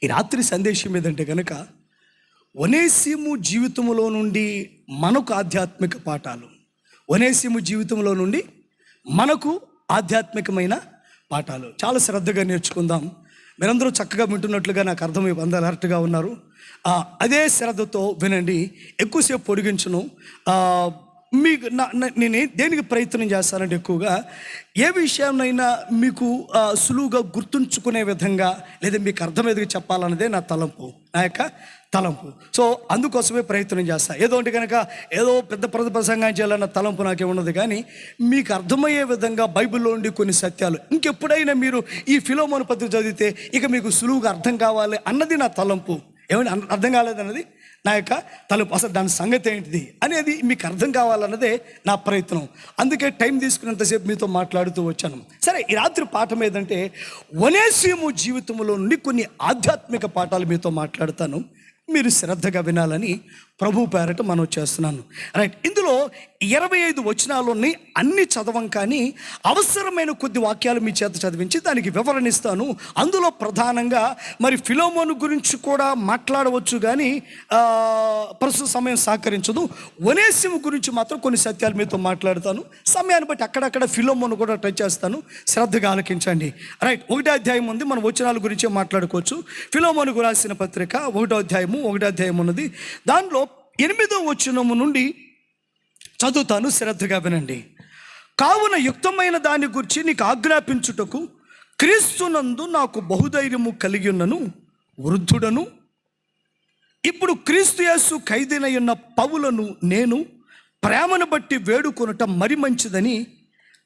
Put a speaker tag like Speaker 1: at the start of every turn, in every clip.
Speaker 1: ఈ రాత్రి సందేశం ఏదంటే కనుక ఒనేసిము జీవితంలో నుండి మనకు ఆధ్యాత్మిక పాఠాలు. ఒనేసిము జీవితంలో నుండి మనకు ఆధ్యాత్మికమైన పాఠాలు చాలా శ్రద్ధగా నేర్చుకుందాం. మీరందరూ చక్కగా వింటున్నట్లుగా నాకు అర్థమై అందరూ అలర్ట్గా ఉన్నారు. అదే శ్రద్ధతో వినండి, ఎక్కువసేపు పొడిగించను. మీకు నేను దేనికి ప్రయత్నం చేస్తానంటే ఎక్కువగా ఏ విషయాన్నైనా మీకు సులువుగా గుర్తుంచుకునే విధంగా లేదా మీకు అర్థమయ్యేదిగా చెప్పాలన్నదే నా యొక్క తలంపు. సో అందుకోసమే ప్రయత్నం చేస్తాను. ఏదో అంటే కనుక ఏదో పెద్ద ప్రసంగం చేయాలన్న తలంపు నాకే ఉన్నది, కానీ మీకు అర్థమయ్యే విధంగా బైబిల్లో ఉండి కొన్ని సత్యాలు ఇంకెప్పుడైనా మీరు ఈ ఫిలోమోను పత్రిక చదివితే ఇక మీకు సులువుగా అర్థం కావాలి అన్నది నా తలంపు. ఏమంటే అర్థం కాలేదన్నది నా యొక్క తలుపు. అసలు దాని సంగతి ఏంటిది అనేది మీకు అర్థం కావాలన్నదే నా ప్రయత్నం. అందుకే టైం తీసుకున్నంతసేపు మీతో మాట్లాడుతూ వచ్చాను. సరే, ఈ రాత్రి పాఠం ఏదంటే ఒనేసిము జీవితంలో నుండి కొన్ని ఆధ్యాత్మిక పాఠాలు మీతో మాట్లాడతాను. మీరు శ్రద్ధగా వినాలని ప్రభు పేరట మనం చేస్తున్నాను. రైట్, ఇందులో 25 వచనాలని అన్ని చదవం, కానీ అవసరమైన కొద్ది వాక్యాలు మీ చేత చదివించి దానికి వివరణ ఇస్తాను. అందులో ప్రధానంగా మరి ఫిలోమోను గురించి కూడా మాట్లాడవచ్చు, కానీ ప్రస్తుత సమయం సహకరించదు. ఒనేసిము గురించి మాత్రం కొన్ని సత్యాలు మీతో మాట్లాడతాను. సమయాన్ని బట్టి అక్కడక్కడ ఫిలోమోను కూడా టచ్ చేస్తాను. శ్రద్ధగా ఆలకించండి. రైట్, 1వ అధ్యాయం ఉంది, మనం వచనాల గురించే మాట్లాడుకోవచ్చు. ఫిలోమోనుకు రాసిన పత్రిక 1వ అధ్యాయం ఉన్నది. దానిలో 8వ వచనము నుండి చదువుతాను, శ్రద్ధగా వినండి. కావున యుక్తమైన దాని గురించి నీకు ఆజ్ఞాపించుటకు క్రీస్తునందు నాకు బహుధైర్యము కలిగి ఉన్నను, వృద్ధుడను, ఇప్పుడు క్రీస్తు యేసు ఖైదీనయున్న పౌలను నేను ప్రేమను బట్టి వేడుకొనుట మరి మంచిదని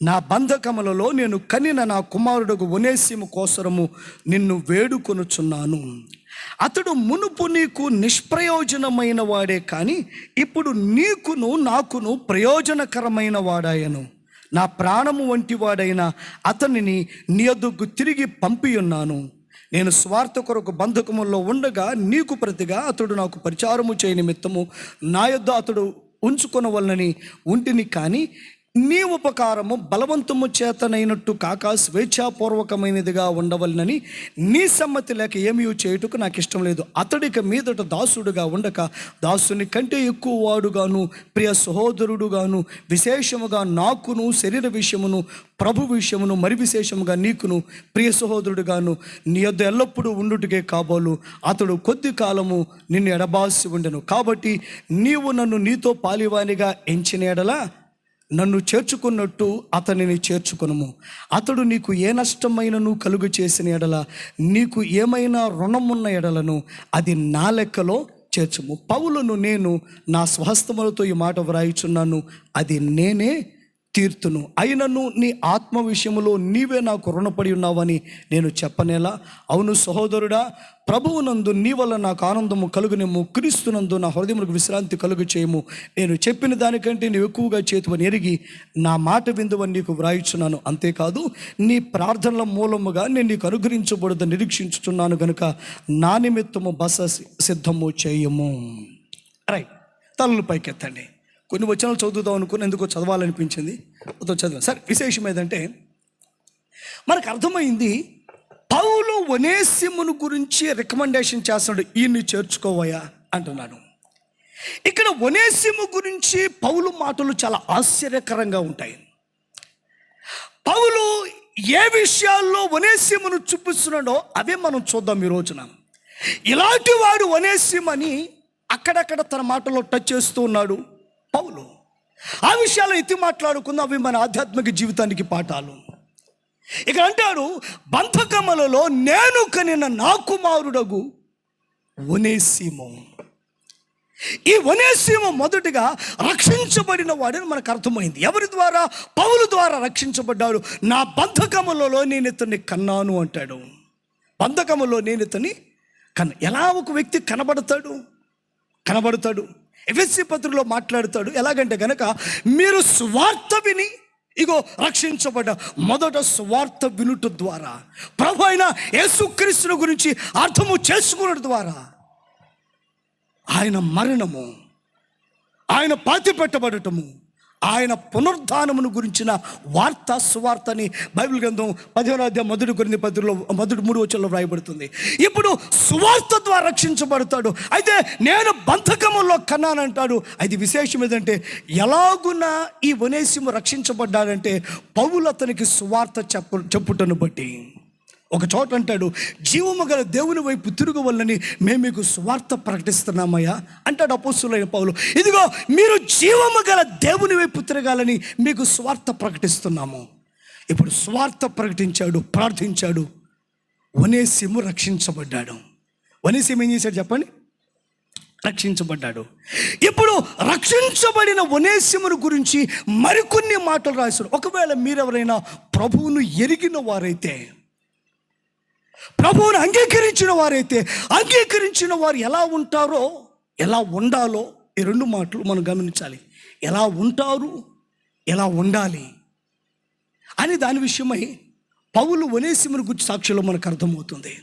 Speaker 1: నా బంధకములలో నేను కనిన నా కుమారుడు ఒనేసిము కోసరము నిన్ను వేడుకొనుచున్నాను. అతడు మునుపు నీకు నిష్ప్రయోజనమైన వాడే, కానీ ఇప్పుడు నీకును నాకును ప్రయోజనకరమైన వాడాయను. నా ప్రాణము వంటి వాడైన అతనిని నీ యొద్దకు తిరిగి పంపి ఉన్నాను. నేను స్వార్థ కొరకు బంధకముల్లో ఉండగా నీకు ప్రతిగా అతడు నాకు పరిచారము చేయ నిమిత్తము నా యొద్ద అతడు ఉంచుకొనవలనని ఉంటిని, కానీ నీ ఉపకారము బలవంతము చేతనైనట్టు కాక స్వేచ్ఛాపూర్వకమైనదిగా ఉండవలనని నీ సమ్మతి లేక ఏమీ చేయుటకు నాకు ఇష్టం లేదు. అతడికి మీదట దాసుడుగా ఉండక దాసుని కంటే ఎక్కువ వాడుగాను ప్రియ సహోదరుడుగాను విశేషముగా నాకును శరీర విషయమును ప్రభు విషయమును మరి విశేషముగా నీకును ప్రియ సహోదరుడుగాను నీ యొద్ద ఎల్లప్పుడూ ఉండుటకే కాబోలు. అతడు కొద్ది కాలము నిన్ను ఎడబాసి ఉండెను, కాబట్టి నీవు నన్ను నీతో పాలివానిగా ఎంచిన ఎడలా నన్ను చేర్చుకున్నట్టు అతనిని చేర్చుకొనుము. అతడు నీకు ఏ నష్టమైనను కలుగు చేసిన ఎడల నీకు ఏమైనా రుణమున్న ఎడలను అది నా లెక్కలో చేర్చుము. పౌలును నేను నా స్వహస్తములతో ఈ మాట వ్రాయిచున్నాను, అది నేనే తీర్తును. అయినను నీ ఆత్మ విషయములో నీవే నాకు రుణపడి ఉన్నావని నేను చెప్పనేలా? అవును సహోదరుడా, ప్రభువునందు నీ వల్ల నాకు ఆనందము కలుగునేమో, క్రీస్తునందు నా హృదయములకు విశ్రాంతి కలుగు చేయము. నేను చెప్పిన దానికంటే నీవు ఎక్కువగా చేతువని ఎరిగి నా మాట విందువని నీకు వ్రాయిచున్నాను. అంతేకాదు, నీ ప్రార్థనల మూలముగా నేను నీకు అనుగ్రహించబడదని నిరీక్షించుచున్నాను గనుక నా నిమిత్తము బస సిద్ధము చేయము. రైట్, తలలు పైకెత్తండి. కొన్ని వచనాలు చదువుదాం అనుకుని ఎందుకో చదవాలనిపించింది, చదివాను. సరే, విశేషం ఏదంటే మనకు అర్థమైంది పౌలు ఒనేసిమును గురించి రికమెండేషన్ చేస్తున్నాడు, ఈయన్ని చేర్చుకోవయ్యా అంటున్నాడు. ఇక్కడ ఒనేసిము గురించి పౌలు మాటలు చాలా ఆశ్చర్యకరంగా ఉంటాయి. పౌలు ఏ విషయాల్లో ఒనేసిమును చూపిస్తున్నాడో అవే మనం చూద్దాం ఈ రోజున. ఇలాంటి వాడు ఒనేసిమని అక్కడక్కడ తన మాటలో టచ్ చేస్తూ ఉన్నాడు పౌలు. ఆ విషయాలు ఎత్తి మాట్లాడుకుందాం, అవి మన ఆధ్యాత్మిక జీవితానికి పాఠాలు. ఇక అంటాడు, బంధకములలో నేను కనిన నా కుమారుడగు ఒనేసిము. ఈ ఒనేసిము మొదటిగా రక్షించబడిన వాడని మనకు అర్థమైంది. ఎవరి ద్వారా? పౌలు ద్వారా రక్షించబడ్డాడు. నా బంధకములలో నేను ఇతన్ని కన్నాను అంటాడు. బంధకములో నేను ఇతన్ని ఎలా ఒక వ్యక్తి కనబడతాడు? ఎఫెసీ పత్రికలో మాట్లాడతాడు. ఎలాగంటే గనక మీరు స్వార్థ విని ఇగో రక్షించబడ్డ. మొదట స్వార్థ వినుట ద్వారా, ప్రభు అయిన యేసుక్రీస్తుని గురించి అర్థము చేసుకున్నట ద్వారా ఆయన మరణము, ఆయన పాతి పెట్టబడటము, ఆయన పునరుద్ధానమును గురించిన వార్త సువార్తని బైబిల్ గ్రంథం 15వ అధ్యాయం 1 కొరింథీ పత్రికలో 3 వచనంలో వ్రాయబడుతుంది. ఇప్పుడు సువార్త ద్వారా రక్షించబడతాడు. అయితే నేను బంధకములో కన్నానంటాడు. అది విశేషం ఏదంటే, ఎలాగున ఈ ఒనేసిము రక్షించబడ్డాడంటే పౌలు అతనికి సువార్త చెప్పుటను బట్టి. ఒక చోట అంటాడు, జీవము గల దేవుని వైపు తిరగవల్లని మేము మీకు సువార్త ప్రకటిస్తున్నామయ్యా అంటాడు అపోస్తలుడైన పౌలు. ఇదిగో మీరు జీవము గల దేవుని వైపు తిరగాలని మీకు సువార్త ప్రకటిస్తున్నాము. ఇప్పుడు సువార్త ప్రకటించాడు, ప్రార్థించాడు. ఒనేసిము రక్షించబడ్డాడు. ఒనేసిము ఏం చేశాడు చెప్పండి? రక్షించబడ్డాడు. ఇప్పుడు రక్షించబడిన ఒనేసిమును గురించి మరికొన్ని మాటలు రాశాడు. ఒకవేళ మీరెవరైనా ప్రభువును ఎరిగిన వారైతే, ప్రభువును అంగీకరించిన వారైతే, అంగీకరించిన వారు ఎలా ఉంటారో, ఎలా ఉండాలో, ఈ 2 మాటలు మనం గమనించాలి. ఎలా ఉంటారు, ఎలా ఉండాలి అని దాని విషయమై పౌలు ఒనేసిమును గురించి సాక్ష్యంలో మనకు అర్థమవుతుంది.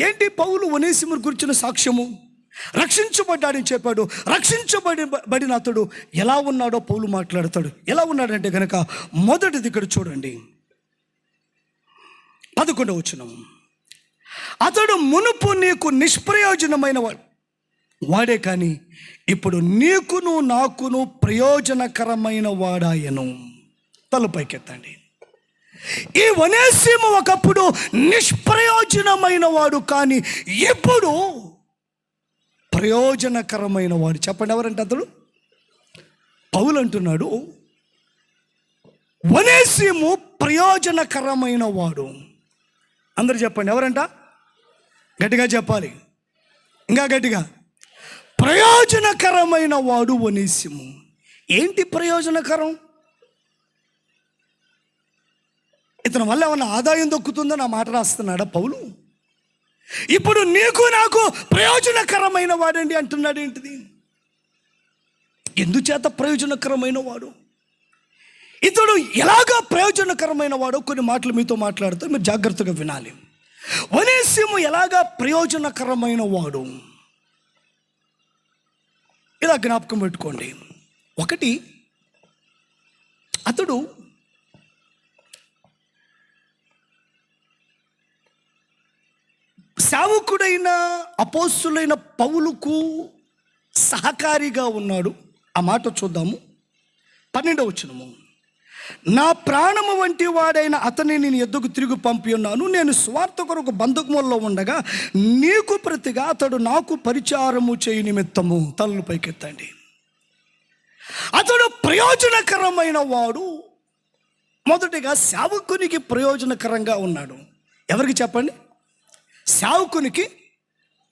Speaker 1: ఏంటి పౌలు ఒనేసిమును గురించిన సాక్ష్యము? రక్షించబడ్డాడని చెప్పాడు. రక్షించబడిన అతడు ఎలా ఉన్నాడో పౌలు మాట్లాడతాడు. ఎలా ఉన్నాడంటే కనుక మొదటిది ఇక్కడ చూడండి, 11వ వచనం. అతడు మునుపు నీకు నిష్ప్రయోజనమైన వాడే కానీ ఇప్పుడు నీకును నాకును ప్రయోజనకరమైన వాడాయను. తలపైకెత్తండి. ఈ ఒనేసిము ఒకప్పుడు నిష్ప్రయోజనమైన వాడు, కానీ ఇప్పుడు ప్రయోజనకరమైన వాడు. చెప్పండి, ఎవరంటే అతడు? పౌలు అంటున్నాడు ఒనేసిము ప్రయోజనకరమైన వాడు. అందరూ చెప్పండి, ఎవరంట? గట్టిగా చెప్పాలి, ఇంకా గట్టిగా. ప్రయోజనకరమైన వాడు ఒనేసిము. ఏంటి ప్రయోజనకరం? ఇతని వల్ల ఏమన్నా ఆదాయం దొక్కుతుందని ఆ మాట రాస్తున్నాడా పౌలు? ఇప్పుడు నీకు నాకు ప్రయోజనకరమైన వాడండి అంటున్నాడు. ఏంటిది? ఎందుచేత ప్రయోజనకరమైన వాడు? ఇతడు ఎలాగా ప్రయోజనకరమైన వాడో కొన్ని మాటలు మీతో మాట్లాడుతూ మీరు జాగ్రత్తగా వినాలి. ఒనేసిము ఎలాగా ప్రయోజనకరమైన వాడు? ఇలా జ్ఞాపకం పెట్టుకోండి. ఒకటి, అతడు సేవకుడైన అపోస్తలుడైన పౌలుకు సహకారిగా ఉన్నాడు. ఆ మాట చూద్దాము. 12వ వచనము. నా ప్రాణము వంటి వాడైన అతన్ని నేను ఎద్దుకు తిరిగి పంపి ఉన్నాను. నేను స్వార్థ కొరకు బంధకములో ఉండగా నీకు ప్రతిగా అతడు నాకు పరిచారము చేయి నిమిత్తము. తలలు పైకెత్తండి. అతడు ప్రయోజనకరమైన వాడు. మొదటిగా సేవకునికి ప్రయోజనకరంగా ఉన్నాడు. ఎవరికి చెప్పండి? సేవకునికి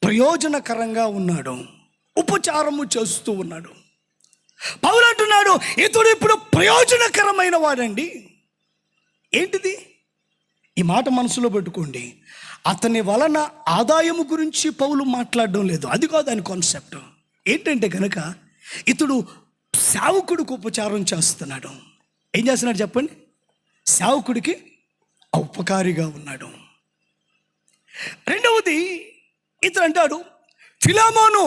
Speaker 1: ప్రయోజనకరంగా ఉన్నాడు. ఉపచారము చేస్తూ ఉన్నాడు. పౌలు అంటున్నాడు ఇతడు ఇప్పుడు ప్రయోజనకరమైన వాడండి. ఏంటిది? ఈ మాట మనసులో పెట్టుకోండి. అతని వలన ఆదాయము గురించి పౌలు మాట్లాడడం లేదు. అది కాదు ఆయన కాన్సెప్ట్. ఏంటంటే కనుక ఇతడు సేవకుడికి ఉపచారం చేస్తున్నాడు. ఏం చేస్తున్నాడు చెప్పండి? సేవకుడికి ఉపకారిగా ఉన్నాడు. రెండవది, ఇతడు అంటాడు, ఫిలెమోను,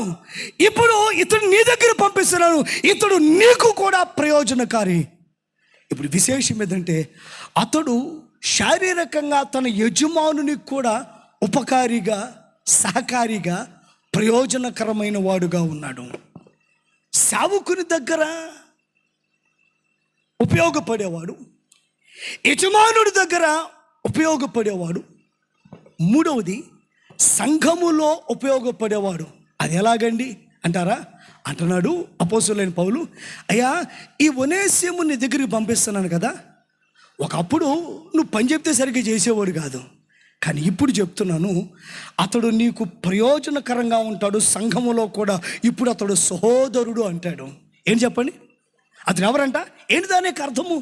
Speaker 1: ఇప్పుడు ఇతడు నీ దగ్గర పంపిస్తున్నాను, ఇతడు నీకు కూడా ప్రయోజనకారి. ఇప్పుడు విశేషం ఏంటంటే అతడు శారీరకంగా తన యజమానునికి కూడా ఉపకారిగా, సహకారిగా, ప్రయోజనకరమైన వాడుగా ఉన్నాడు. సేవకుని దగ్గర ఉపయోగపడేవాడు, యజమానుడి దగ్గర ఉపయోగపడేవాడు. మూడవది, సంఘములో ఉపయోగపడేవాడు. అది ఎలాగండి అంటారా? అంటున్నాడు అపోస్తలుడైన పౌలు, అయ్యా ఈ ఒనేసిము నీ దగ్గరికి పంపిస్తున్నాను కదా, ఒకప్పుడు నువ్వు పని చెప్తే సరిగ్గా చేసేవాడు కాదు, కానీ ఇప్పుడు చెప్తున్నాను అతడు నీకు ప్రయోజనకరంగా ఉంటాడు. సంఘములో కూడా ఇప్పుడు అతడు సహోదరుడు అంటాడు. ఏం చెప్పండి? అతను ఎవరంట? ఏంటి దానికి అర్థము?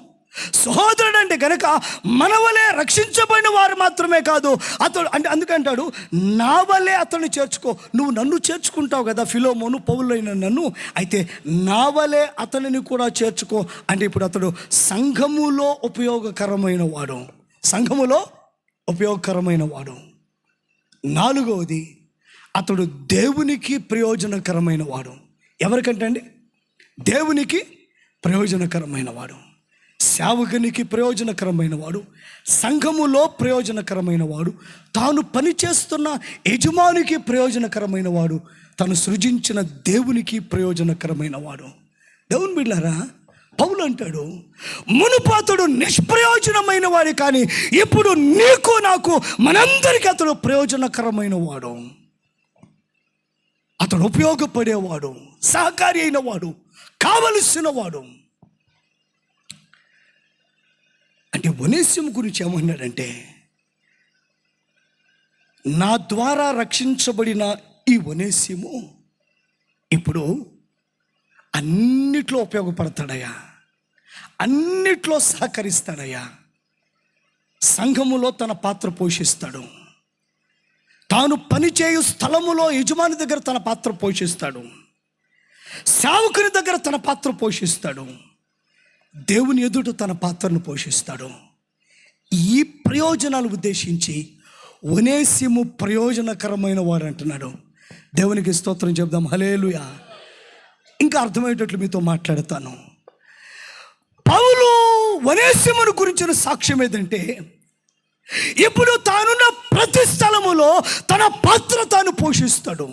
Speaker 1: సహోదరుడు అంటే కనుక మన వలే రక్షించబడిన వారు మాత్రమే కాదు, అతడు అంటే అందుకంటాడు నా వలే అతన్ని చేర్చుకో. నువ్వు నన్ను చేర్చుకుంటావు కదా ఫిలెమోను, పౌలైన నన్ను, అయితే నా వలే అతనిని కూడా చేర్చుకో అంటే ఇప్పుడు అతడు సంఘములో ఉపయోగకరమైన వాడు. సంఘములో ఉపయోగకరమైన వాడు. నాలుగవది, అతడు దేవునికి ప్రయోజనకరమైన వాడు. ఎవరికంటే అండి? దేవునికి ప్రయోజనకరమైన వాడు, సేవకునికి ప్రయోజనకరమైన వాడు, సంఘములో ప్రయోజనకరమైన వాడు, తాను పనిచేస్తున్న యజమానికి ప్రయోజనకరమైన వాడు, తను సృజించిన దేవునికి ప్రయోజనకరమైన వాడు. దేవుని బిడ్డలారా, పౌలు అంటాడు, మునుపాతుడు నిష్ప్రయోజనమైన వాడు, కానీ ఇప్పుడు నీకు నాకు మనందరికీ అతడు ప్రయోజనకరమైన వాడు. అతడు ఉపయోగపడేవాడు, సహకారి అయిన వాడు, కావలసిన వాడు. అంటే ఒనేసిము గురించి ఏమన్నాడంటే, నా ద్వారా రక్షించబడిన ఈ ఒనేసిము ఇప్పుడు అన్నిట్లో ఉపయోగపడతాడయ్యా, అన్నిట్లో సహకరిస్తాడయ్యా, సంఘములో తన పాత్ర పోషిస్తాడు, తాను పనిచేయు స్థలములో యజమాని దగ్గర తన పాత్ర పోషిస్తాడు, సేవకుని దగ్గర తన పాత్ర పోషిస్తాడు, దేవుని ఎదుట తన పాత్రను పోషిస్తాడు. ఈ ప్రయోజనాలు ఉద్దేశించి ఒనేసిము ప్రయోజనకరమైన వాడు అంటున్నాడు. దేవునికి స్తోత్రం చెప్దాం. హల్లెలూయా. ఇంకా అర్థమయ్యేటట్లు మీతో మాట్లాడతాను. పౌలు ఒనేసిమును గురించిన సాక్ష్యం ఏదంటే, ఇప్పుడు తానున్న ప్రతి స్థలములో తన పాత్ర తాను పోషిస్తాడు.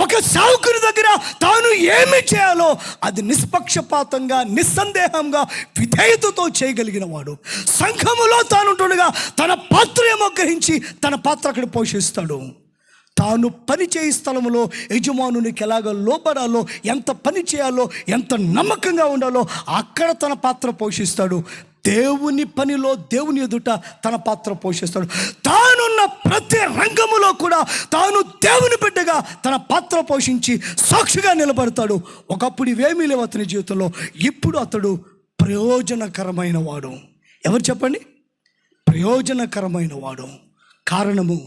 Speaker 1: ఒక సేవకుని దగ్గర తాను ఏమి చేయాలో అది నిష్పక్షపాతంగా, నిస్సందేహంగా, విధేయతతో చేయగలిగిన వాడు. సంఘములో తానుంటుండగా తన పాత్ర ఏమో గ్రహించి తన పాత్ర అక్కడ పోషిస్తాడు. తాను పని చేయ స్థలములో యజమానునికి ఎలాగ లోబడాలో, ఎంత పని చేయాలో, ఎంత నమ్మకంగా ఉండాలో అక్కడ తన పాత్ర పోషిస్తాడు. దేవుని పనిలో దేవుని ఎదుట తన పాత్ర పోషిస్తాడు. తానున్న ప్రతి రంగములో కూడా తాను దేవుని బిడ్డగా తన పాత్ర పోషించి సాక్షిగా నిలబడతాడు. ఒకప్పుడు ఇవేమీ లేవు అతని జీవితంలో, ఇప్పుడు అతడు ప్రయోజనకరమైన వాడు. ఎవరు చెప్పండి? ప్రయోజనకరమైన వాడు. కారణము,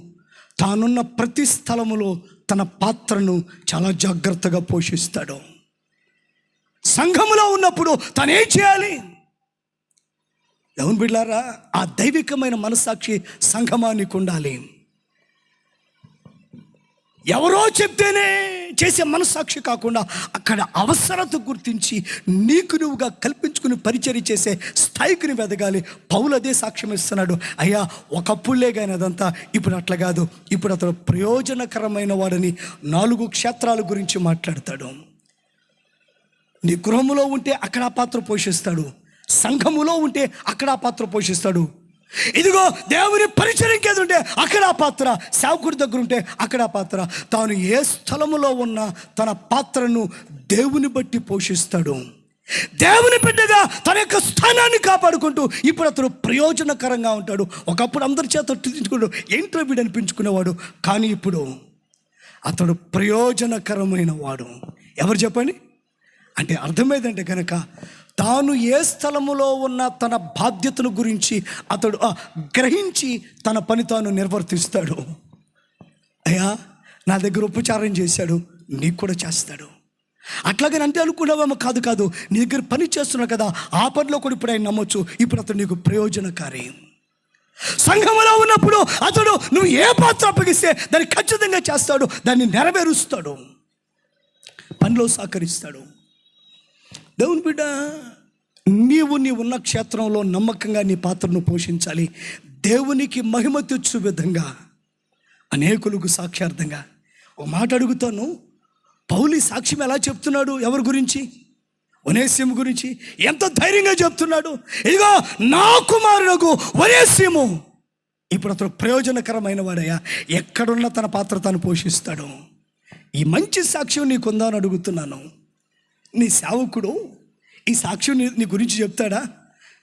Speaker 1: తానున్న ప్రతి స్థలములో తన పాత్రను చాలా జాగ్రత్తగా పోషిస్తాడు. సంఘములో ఉన్నప్పుడు తను ఏం చేయాలి? దేవుని బిడ్డలారా, ఆ దైవికమైన మనస్సాక్షి సంఘమానికి ఉండాలి. ఎవరో చెప్తేనే చేసే మనస్సాక్షి కాకుండా అక్కడ అవసరత గుర్తించి నీకు నువ్వుగా కల్పించుకుని పరిచర్య చేసే స్థాయికి నువ్వు ఎదగాలి. పౌలు అదే సాక్ష్యం ఇస్తున్నాడు. అయ్యా, ఒకప్పుడులే కానీ అదంతా, ఇప్పుడు అట్లా కాదు. ఇప్పుడు అతడు ప్రయోజనకరమైన వాడని 4 క్షేత్రాల గురించి మాట్లాడతాడు. నీ గృహములో ఉంటే అక్కడ ఆ పాత్ర పోషిస్తాడు, సంఘములో ఉంటే అక్కడ ఆ పాత్ర పోషిస్తాడు. ఇదిగో దేవుని పరిచర్యకి ఎదుంటే అక్కడ ఆ పాత్ర, సేవకుడి దగ్గర ఉంటే అక్కడ ఆ పాత్ర. తాను ఏ స్థలములో ఉన్న తన పాత్రను దేవుని బట్టి పోషిస్తాడు. దేవుని బిడ్డగా తన యొక్క స్థానాన్ని కాపాడుకుంటూ ఇప్పుడు అతడు ప్రయోజనకరంగా ఉంటాడు. ఒకప్పుడు అందరి చేత తిట్టుకుంటూ ఏంటో వీడు అనిపించుకునేవాడు, కానీ ఇప్పుడు అతడు ప్రయోజనకరమైన వాడు. ఎవరు చెప్పండి? అంటే అర్థమైందంటే కనుక తాను ఏ స్థలములో ఉన్న తన బాధ్యతను గురించి అతడు గ్రహించి తన పని తాను నిర్వర్తిస్తాడు. అయ్యా, నా దగ్గర ఉపచారం చేశాడు, నీకు కూడా చేస్తాడు. అట్లాగని అంటే అనుకున్నావేమో, కాదు కాదు, నీ దగ్గర పని చేస్తున్నావు కదా, ఆ పనిలో కూడా ఇప్పుడు ఆయన నమ్మొచ్చు. ఇప్పుడు అతడు నీకు ప్రయోజనకారి. సంఘములో ఉన్నప్పుడు అతడు నువ్వు ఏ పాత్ర అప్పగిస్తే దాన్ని ఖచ్చితంగా చేస్తాడు, దాన్ని నెరవేరుస్తాడు, పనిలో సహకరిస్తాడు. దేవుని బిడ్డ, నీవున్న క్షేత్రంలో నమ్మకంగా నీ పాత్రను పోషించాలి. దేవునికి మహిమ తెచ్చు విధంగా, అనేకులకు సాక్ష్యార్థంగా. ఒక మాట అడుగుతాను, పౌలు సాక్ష్యం ఎలా చెప్తున్నాడు? ఎవరి గురించి? ఒనేసిము గురించి. ఎంత ధైర్యంగా చెప్తున్నాడు. ఇదిగో నా కుమారుడు ఒనేసిము ఇప్పుడు అతను ప్రయోజనకరమైన వాడయ్యా, ఎక్కడున్న తన పాత్ర తాను పోషిస్తాడు. ఈ మంచి సాక్ష్యం నీకుందా అని అడుగుతున్నాను. నీ సేవకుడు ఈ సాక్ష్యం నీ గురించి చెప్తాడా?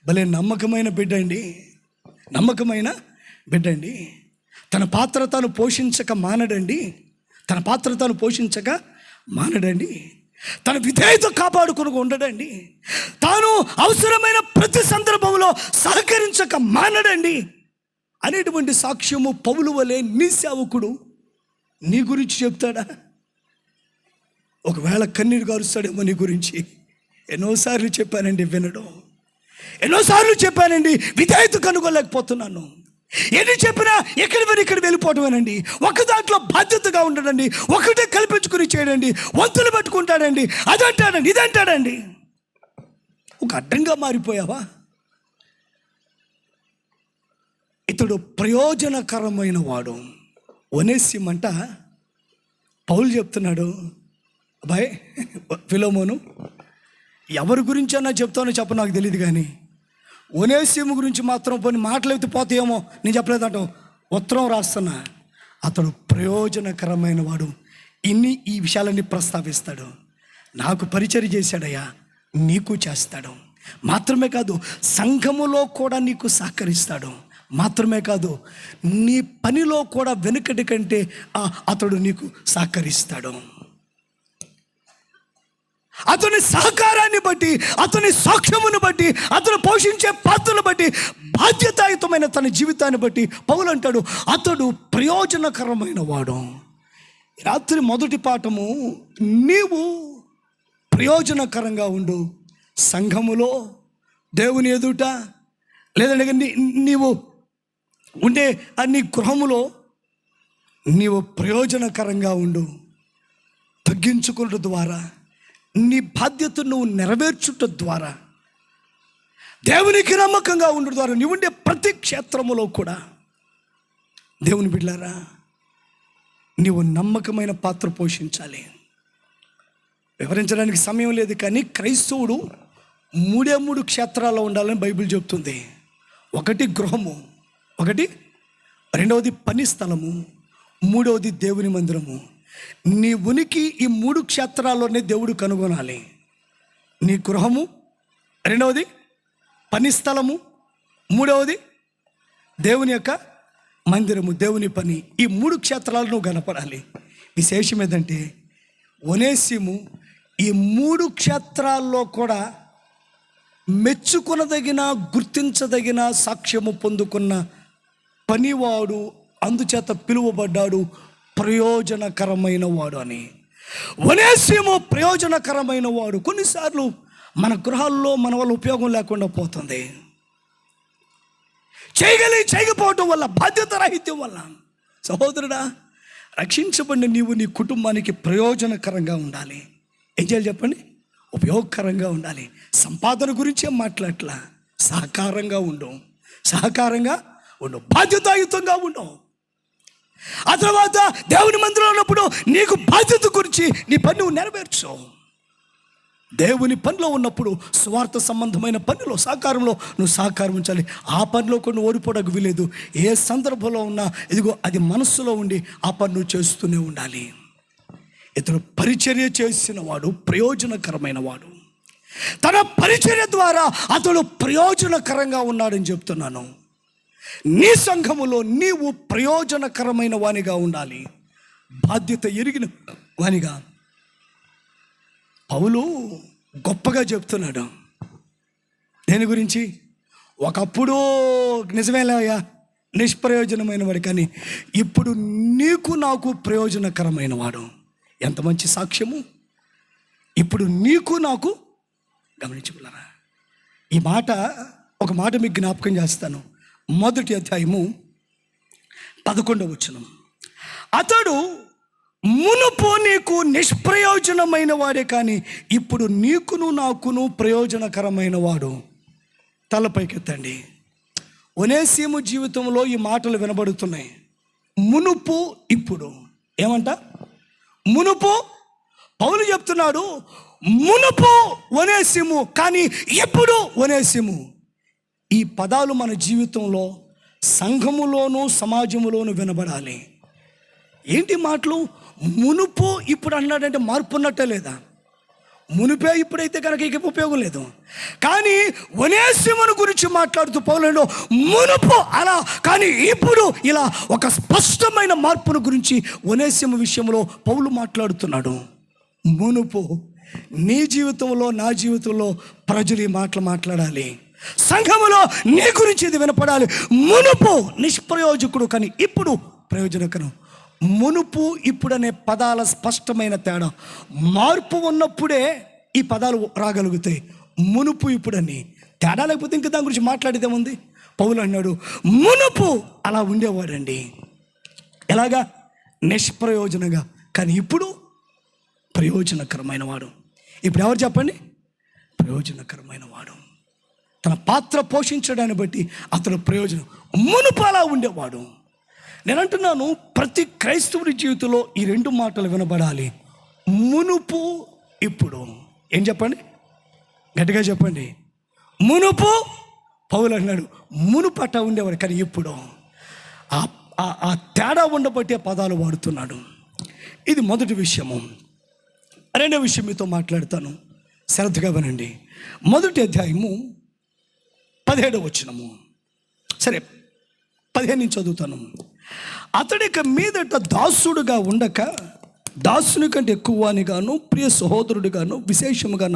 Speaker 1: భలే నమ్మకమైన బిడ్డ అండి, నమ్మకమైన బిడ్డ అండి. తన పాత్ర తాను పోషించక మానడండి, తన పాత్ర తాను పోషించక మానడండి, తన విధేయత కాపాడుకుని ఉండడండి, తాను అవసరమైన ప్రతి సందర్భంలో సహకరించక మానడండి అనేటువంటి సాక్ష్యము పౌలు వలె నీ సేవకుడు నీ గురించి చెప్తాడా? ఒకవేళ కన్నీరు గారుస్తాడేమో నీ గురించి. ఎన్నోసార్లు చెప్పానండి, వినడం. ఎన్నోసార్లు చెప్పానండి, విధేయత కనుగొలేకపోతున్నాను. ఎన్ని చెప్పినా ఇక్కడ వెళ్ళిపోవటమేనండి. ఒక దాంట్లో బాధ్యతగా ఉండడండి, ఒకటే కల్పించుకుని చేయడండి, వంతులు పెట్టుకుంటాడండి, అదంటాడండి, ఇదంటాడండి. ఒక అడ్డంగా మారిపోయావా? ఇతడు ప్రయోజనకరమైన వాడు. ఒనేసిమంట పౌలు చెప్తున్నాడు, అబ్బాయి ఫిలోమోను, ఎవరి గురించి అన్నా చెప్తానో చెప్ప నాకు తెలియదు, కానీ ఒనేసిము గురించి మాత్రం కొన్ని మాటలు అయితే పోతాయేమో, నేను చెప్పలేదంట, ఉత్తరం రాస్తున్నా. అతడు ప్రయోజనకరమైన వాడు. ఈ విషయాలన్నీ ప్రస్తావిస్తాడు. నాకు పరిచర్య చేశాడయ్యా, నీకు చేస్తాడు. మాత్రమే కాదు, సంఘములో కూడా నీకు సహకరిస్తాడు. మాత్రమే కాదు, నీ పనిలో కూడా వెనుకటి కంటే అతడు నీకు సహకరిస్తాడు. అతని సహకారాన్ని బట్టి, అతని సాక్ష్యమును బట్టి, అతను పోషించే పాత్రను బట్టి, బాధ్యతాయుతమైన తన జీవితాన్ని బట్టి పౌలు అంటాడు, అతడు ప్రయోజనకరమైన వాడు. రాత్రి మొదటి పాఠము, నీవు ప్రయోజనకరంగా ఉండు. సంఘములో, దేవుని ఎదుట, లేదంటే నీవు ఉండే నీ గృహములో నీవు ప్రయోజనకరంగా ఉండు. తగ్గించుకున్న ద్వారా, నీ బాధ్యతను నువ్వు నెరవేర్చుట ద్వారా, దేవునికి నమ్మకంగా ఉండడం ద్వారా, నీవు ఉండే ప్రతి క్షేత్రములో కూడా దేవుని బిడ్డలారా, నీవు నమ్మకమైన పాత్ర పోషించాలి. వివరించడానికి సమయం లేదు, కానీ క్రైస్తవుడు 3 క్షేత్రాల్లో ఉండాలని బైబిల్ చెప్తుంది. ఒకటి గృహము, రెండవది పని స్థలము, మూడవది దేవుని మందిరము. నీ ఉనికి ఈ 3 క్షేత్రాల్లోనే దేవుడు కనుగొనాలి. నీ గృహము, రెండవది పని స్థలము, మూడవది దేవుని యొక్క మందిరము, దేవుని పని. ఈ 3 క్షేత్రాలు నువ్వు కనపడాలి. విశేషం ఏంటంటే, ఒనేసిము ఈ 3 క్షేత్రాల్లో కూడా మెచ్చుకొనదగిన, గుర్తించదగిన సాక్ష్యము పొందుకున్న పనివాడు, అందుచేత పిలువబడ్డాడు ప్రయోజనకరమైన వాడు అని. ఒనేసిము ప్రయోజనకరమైన వాడు. కొన్నిసార్లు మన గృహాల్లో మన వల్ల ఉపయోగం లేకుండా పోతుంది. చేయకపోవటం వల్ల, బాధ్యత రాహిత్యం వల్ల. సహోదరుడా, రక్షించబడిన నీవు నీ కుటుంబానికి ప్రయోజనకరంగా ఉండాలి. ఏం చేయాలి చెప్పండి? ఉపయోగకరంగా ఉండాలి. సంపాదన గురించే మాట్లాడట్లా, సహకారంగా ఉండు, బాధ్యతాయుతంగా ఉండు. ఆ తర్వాత దేవుని మందిరంలో ఉన్నప్పుడు నీకు బాధ్యత గురించి నీ పని నువ్వు నెరవేర్చు. దేవుని పనిలో ఉన్నప్పుడు స్వార్థ సంబంధమైన పనిలో, సహకారంలో నువ్వు సహకారం ఉంచాలి. ఆ పనిలో కొన్ని ఓడిపోవడానికి వీలేదు. ఏ సందర్భంలో ఉన్నా ఇదిగో అది మనస్సులో ఉండి ఆ పని నువ్వు చేస్తూనే ఉండాలి. ఇతడు పరిచర్య చేసిన వాడు ప్రయోజనకరమైన వాడు. తన పరిచర్య ద్వారా అతడు ప్రయోజనకరంగా ఉన్నాడని చెప్తున్నాను. నీ సంఘములో నీవు ప్రయోజనకరమైన వానిగా ఉండాలి, బాధ్యత ఎరిగిన వానిగా. పౌలు గొప్పగా చెప్తున్నాడు దేని గురించి? ఒకప్పుడు నిజమేలయ్యా నిష్ప్రయోజనమైన వాడు, కానీ ఇప్పుడు నీకు నాకు ప్రయోజనకరమైన వాడు. ఎంత మంచి సాక్ష్యము! ఇప్పుడు నీకు నాకు, గమనించుకున్నారా? ఈ మాట, ఒక మాట మీకు జ్ఞాపకం చేస్తాను. 1వ అధ్యాయము 11వ వచనం. అతడు మునుపు నీకు నిష్ప్రయోజనమైన వాడే, కానీ ఇప్పుడు నీకును నాకును ప్రయోజనకరమైన వాడు. తలపైకెత్తండి. ఒనేసిము జీవితంలో ఈ మాటలు వినబడుతున్నాయి. మునుపు, ఇప్పుడు. ఏమంట? మునుపు. పౌలు చెప్తున్నాడు, మునుపు ఒనేసిము, కానీ ఇప్పుడు ఒనేసిము. ఈ పదాలు మన జీవితంలో, సంఘములోను సమాజములోను వినబడాలి. ఏంటి మాటలు? మునుపు ఇప్పుడు అన్నాడంటే మార్పు ఉన్నట్టే లేదా? మునిపే ఇప్పుడైతే కనుక ఇక ఉపయోగం లేదు. కానీ ఒనేసిమును గురించి మాట్లాడుతూ పౌలు మునుపు అలా, కానీ ఇప్పుడు ఇలా ఒక స్పష్టమైన మార్పును గురించి ఒనేసిము విషయంలో పౌలు మాట్లాడుతున్నాడు. మునుపు నీ జీవితంలో, నా జీవితంలో ప్రజలు ఈ మాటలు మాట్లాడాలి. సంఘములో నీ గురించి ఇది వినపడాలి. మునుపు నిష్ప్రయోజకుడు, కానీ ఇప్పుడు ప్రయోజనకరం. మునుపు ఇప్పుడు అనే పదాల స్పష్టమైన తేడా. మార్పు ఉన్నప్పుడే ఈ పదాలు రాగలుగుతాయి. మునుపు ఇప్పుడని తేడా లేకపోతే ఇంకా దాని గురించి మాట్లాడేదేముంది? పౌలు అన్నాడు, మునుపు అలా ఉండేవాడండి. ఎలాగా? నిష్ప్రయోజనంగా, కానీ ఇప్పుడు ప్రయోజనకరమైన వాడు. ఇప్పుడు ఎవరు చెప్పండి? ప్రయోజనకరమైన వాడు. తన పాత్ర పోషించడాన్ని బట్టి అతడు ప్రయోజనం. మునుపు అలా ఉండేవాడు. నేను అంటున్నాను, ప్రతి క్రైస్తవుడి జీవితంలో ఈ రెండు మాటలు వినబడాలి, మునుపు, ఇప్పుడు. ఏం చెప్పండి, గట్టిగా చెప్పండి. మునుపు, పౌలు అన్నాడు మునుపు అట్ట ఉండేవాడు, కానీ ఇప్పుడు ఆ తేడా ఉండబట్టి ఆ పదాలు వాడుతున్నాడు. ఇది మొదటి విషయము. రెండో విషయం మీతో మాట్లాడతాను, శ్రద్ధగా వినండి. మొదటి అధ్యాయము 17వ వచనము. సరే, 15 నుంచి చదువుతాను. అతడిక మీదట దాసుడుగా ఉండక దాసుని కంటే ఎక్కువనిగాను ప్రియ సహోదరుడిగాను విశేషముగా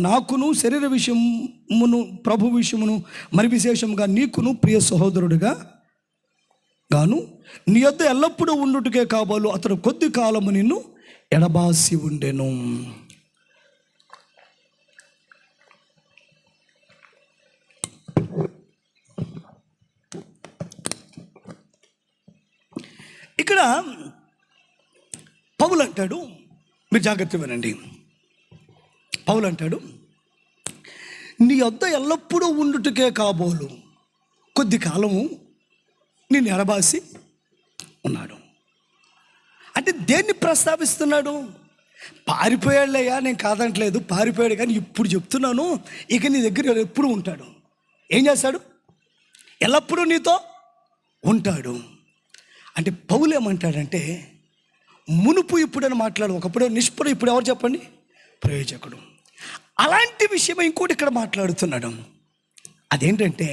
Speaker 1: నాకును శరీర విషయమును ప్రభు విషయమును మరి విశేషముగా నీకును ప్రియ సహోదరుడిగా గాను నీ యొద్ద ఎల్లప్పుడూ ఉండుటకే కాబోలు అతడు కొద్ది కాలము నిన్ను ఎడబాసి ఉండెను. ఇక్కడ పౌలు అంటాడు, మీరు జాగ్రత్త వినండి. పౌలు అంటాడు, నీ యొద్ద ఎల్లప్పుడూ ఉండుటకే కాబోలు కొద్ది కాలము నిన్ను ఎడబాసి ఉన్నాడు. అంటే దేన్ని ప్రస్తావిస్తున్నాడు? పారిపోయాడులేయా, నేను కాదంటలేదు, పారిపోయాడు, కానీ ఇప్పుడు చెప్తున్నాను, ఇక నీ దగ్గర ఎప్పుడు ఉంటాడు. ఏం చేస్తాడు? ఎల్లప్పుడూ నీతో ఉంటాడు. అంటే పౌలు ఏమంటాడంటే, మునుపు ఇప్పుడని మాట్లాడు, ఒకప్పుడు నిష్పుడు, ఇప్పుడు ఎవరు చెప్పండి? ప్రయోజకుడు. అలాంటి విషయం ఇంకోటి ఇక్కడ మాట్లాడుతున్నాడు. అదేంటంటే,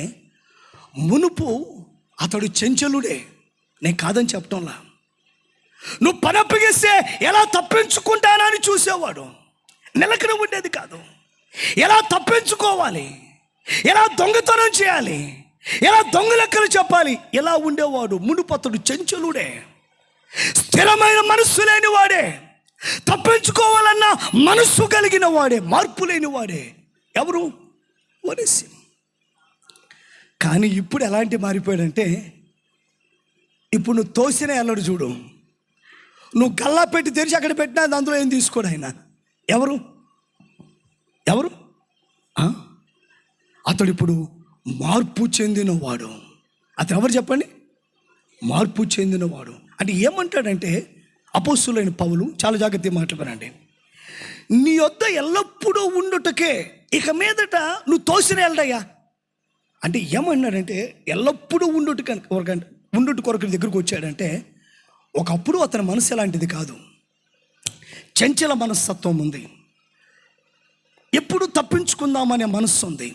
Speaker 1: మునుపు అతడు చెంచలుడే, నేను కాదని చెప్పటంలా. నువ్వు పని అప్పగిస్తే ఎలా తప్పించుకుంటానని చూసేవాడు, నిలకడ ఉండేది కాదు. ఎలా తప్పించుకోవాలి, ఎలా దొంగతనం చేయాలి, ఎలా దొంగ లెక్కలు చెప్పాలి, ఎలా ఉండేవాడు. మునుపు అతడు చెంచలుడే, స్థిరమైన మనస్సు లేని వాడే, తప్పించుకోవాలన్న మనస్సు కలిగిన వాడే, మార్పు లేని వాడే. ఎవరు? ఒనేసిము. కానీ ఇప్పుడు ఎలాంటి మారిపోయాడంటే, ఇప్పుడు నువ్వు తోసిన ఎల్లడు చూడు, నువ్వు గల్లా పెట్టి తెరిచి అక్కడ పెట్టినా అందులో ఏం తీసుకోడు ఆయన. ఎవరు? అతడు ఇప్పుడు మార్పు చెందినవాడు. అతను ఎవరు చెప్పండి? మార్పు చెందినవాడు. అంటే ఏమంటాడంటే, అపోస్తులైన పౌలు, చాలా జాగ్రత్తగా మాట్లాడారండి, నీ యొద్ద ఎల్లప్పుడూ ఉండుటకే, ఇక మీదట నువ్వు తోసిన వెళ్ళడయ్యా. అంటే ఏమన్నాడంటే, ఎల్లప్పుడూ ఉండుట కొరకు దగ్గరకు వచ్చాడంటే, ఒకప్పుడు అతని మనసు ఎలాంటిది కాదు, చంచల మనస్తత్వం ఉంది, ఎప్పుడు తప్పించుకుందామనే మనస్సు ఉంది,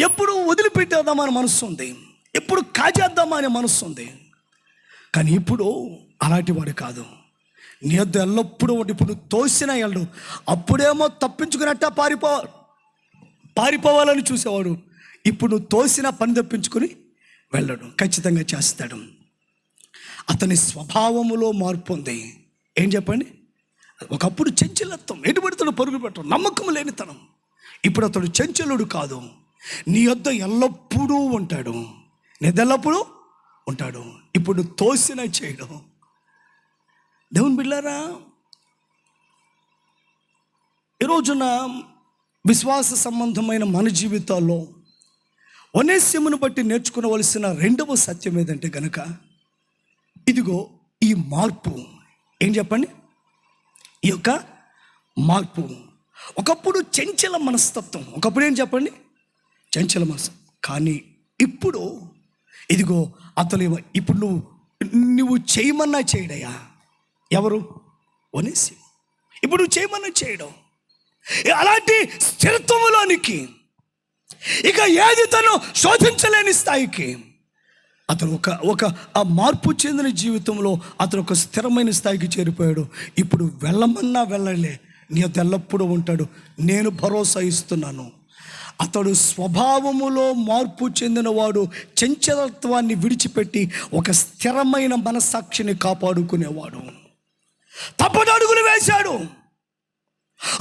Speaker 1: ఎప్పుడు వదిలిపెట్టేద్దామనే మనస్సు ఉంది, ఎప్పుడు కాజేద్దామనే మనస్సు ఉంది. కానీ ఇప్పుడు అలాంటి వాడు కాదు. నీ వద్ద ఎల్లప్పుడూ ఇప్పుడు నువ్వు తోసిన వెళ్ళడు. అప్పుడేమో తప్పించుకున్నట్ట పారిపోవాలని చూసేవాడు, ఇప్పుడు నువ్వు తోసిన పని తప్పించుకొని వెళ్ళడు, ఖచ్చితంగా చేస్తాడు. అతని స్వభావములో మార్పు ఉంది. ఏం చెప్పండి? ఒకప్పుడు చంచలత్వం, ఎటుబడితను పరుగు పెట్టడం, నమ్మకం లేనితనం. ఇప్పుడు అతడు చంచలుడు కాదు, నీ వద్ద ఎల్లప్పుడూ ఉంటాడు, ఎల్లప్పుడూ ఉంటాడు. ఇప్పుడు తోసిన చేయడం. దేవుని బిడ్డలారా, ఈ రోజున విశ్వాస సంబంధమైన మన జీవితాల్లో ఒనేసిమును బట్టి నేర్చుకోవలసిన రెండవ సత్యం ఏదంటే కనుక, ఇదిగో ఈ మార్పు. ఏం చెప్పండి? ఈ యొక్క మార్పు. ఒకప్పుడు చంచల మనస్తత్వం, ఒకప్పుడు ఏం చెప్పండి? చంచల మనసు. కానీ ఇప్పుడు ఇదిగో అతను ఇప్పుడు నువ్వు చేయమన్నా చేయడయ్యా. ఎవరు? ఒనేసిము. ఇప్పుడు నువ్వు చేయమన్నా చేయడం. అలాంటి స్థిరత్వంలోనికి, ఇక ఏది తను శోధించలేని స్థాయికి అతను ఒక ఆ మార్పు చెందిన జీవితంలో అతను ఒక స్థిరమైన స్థాయికి చేరిపోయాడు. ఇప్పుడు వెళ్ళమన్నా వెళ్ళలే, నీ ఎల్లప్పుడూ ఉంటాడు. నేను భరోసా ఇస్తున్నాను. అతడు స్వభావములో మార్పు చెందినవాడు, చంచలత్వాన్ని విడిచిపెట్టి ఒక స్థిరమైన మనస్సాక్షిని కాపాడుకునేవాడు. తప్పటడుగులు వేశాడు,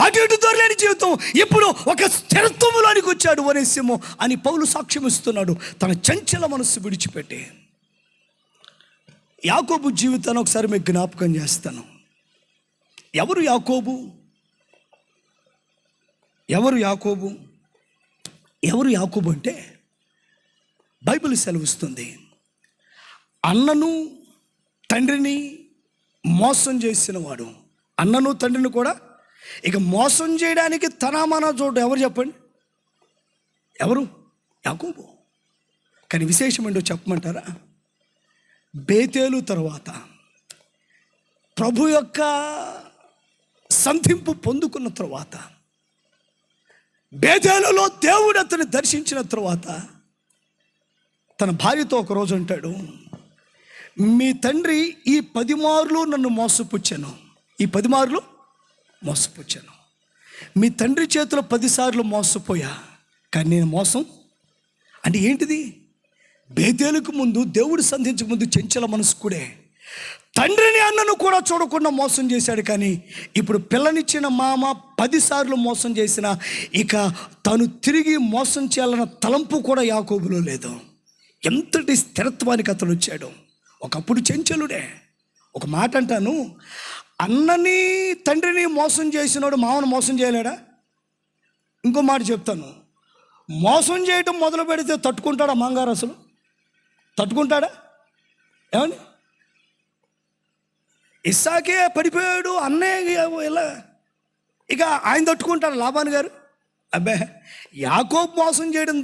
Speaker 1: అటు ఇటు దొరలేని జీవితం, ఇప్పుడు ఒక స్థిరత్వంలోనికి వచ్చాడు ఒనేసిము అని పౌలు సాక్ష్యం ఇస్తున్నాడు, తన చంచల మనస్సు విడిచిపెట్టి. యాకోబు జీవితాన్ని ఒకసారి మీకు జ్ఞాపకం చేస్తాను. ఎవరు యాకోబు? ఎవరు యాకోబు? ఎవరు యాకోబు అంటే బైబిల్ సెలవిస్తుంది, అన్నను తండ్రిని మోసం చేసిన వాడు. అన్నను తండ్రిని కూడా ఇక మోసం చేయడానికి తనామనా చోటు ఎవరు చెప్పండి? ఎవరు? యాకోబు. కానీ విశేషం ఏంటో చెప్పమంటారా? బేతేలు తర్వాత ప్రభు యొక్క సంధింపు పొందుకున్న తర్వాత, బేతేలులో దేవుడు అతన్ని దర్శించిన తర్వాత తన భార్యతో ఒకరోజు అంటాడు, మీ తండ్రి ఈ 10 మార్లు నన్ను మోసపుచ్చాను, ఈ 10 మార్లు మోసపుచ్చాను. మీ తండ్రి చేతిలో 10 సార్లు మోసపోయా, కానీ నేను మోసం అంటే ఏంటిది? బేతేలుకు ముందు, దేవుడు సంధించక ముందు చెంచల మనస్కుడే, తండ్రిని అన్నను కూడా చూడకుండా మోసం చేశాడు. కానీ ఇప్పుడు పిల్లనిచ్చిన మామ 10 సార్లు మోసం చేసిన, ఇక తను తిరిగి మోసం చేయాలన్న తలంపు కూడా యాకోబులో లేదు. ఎంతటి స్థిరత్వానికి అతను వచ్చాడు. ఒకప్పుడు చెంచలుడే. ఒక మాట అంటాను, అన్నని తండ్రిని మోసం చేసినాడు మామను మోసం చేయలేడా? ఇంకో మాట చెప్తాను, మోసం చేయటం మొదలు పెడితే తట్టుకుంటాడా మంగారు? అసలు తట్టుకుంటాడా? ఏమని? ఇస్సాకే పడిపోయాడు, అన్నయ్య ఇలా, ఇక ఆయన తట్టుకుంటాడు లాబాను గారు? అబ్బే, యాకోబు మోసం చేయడం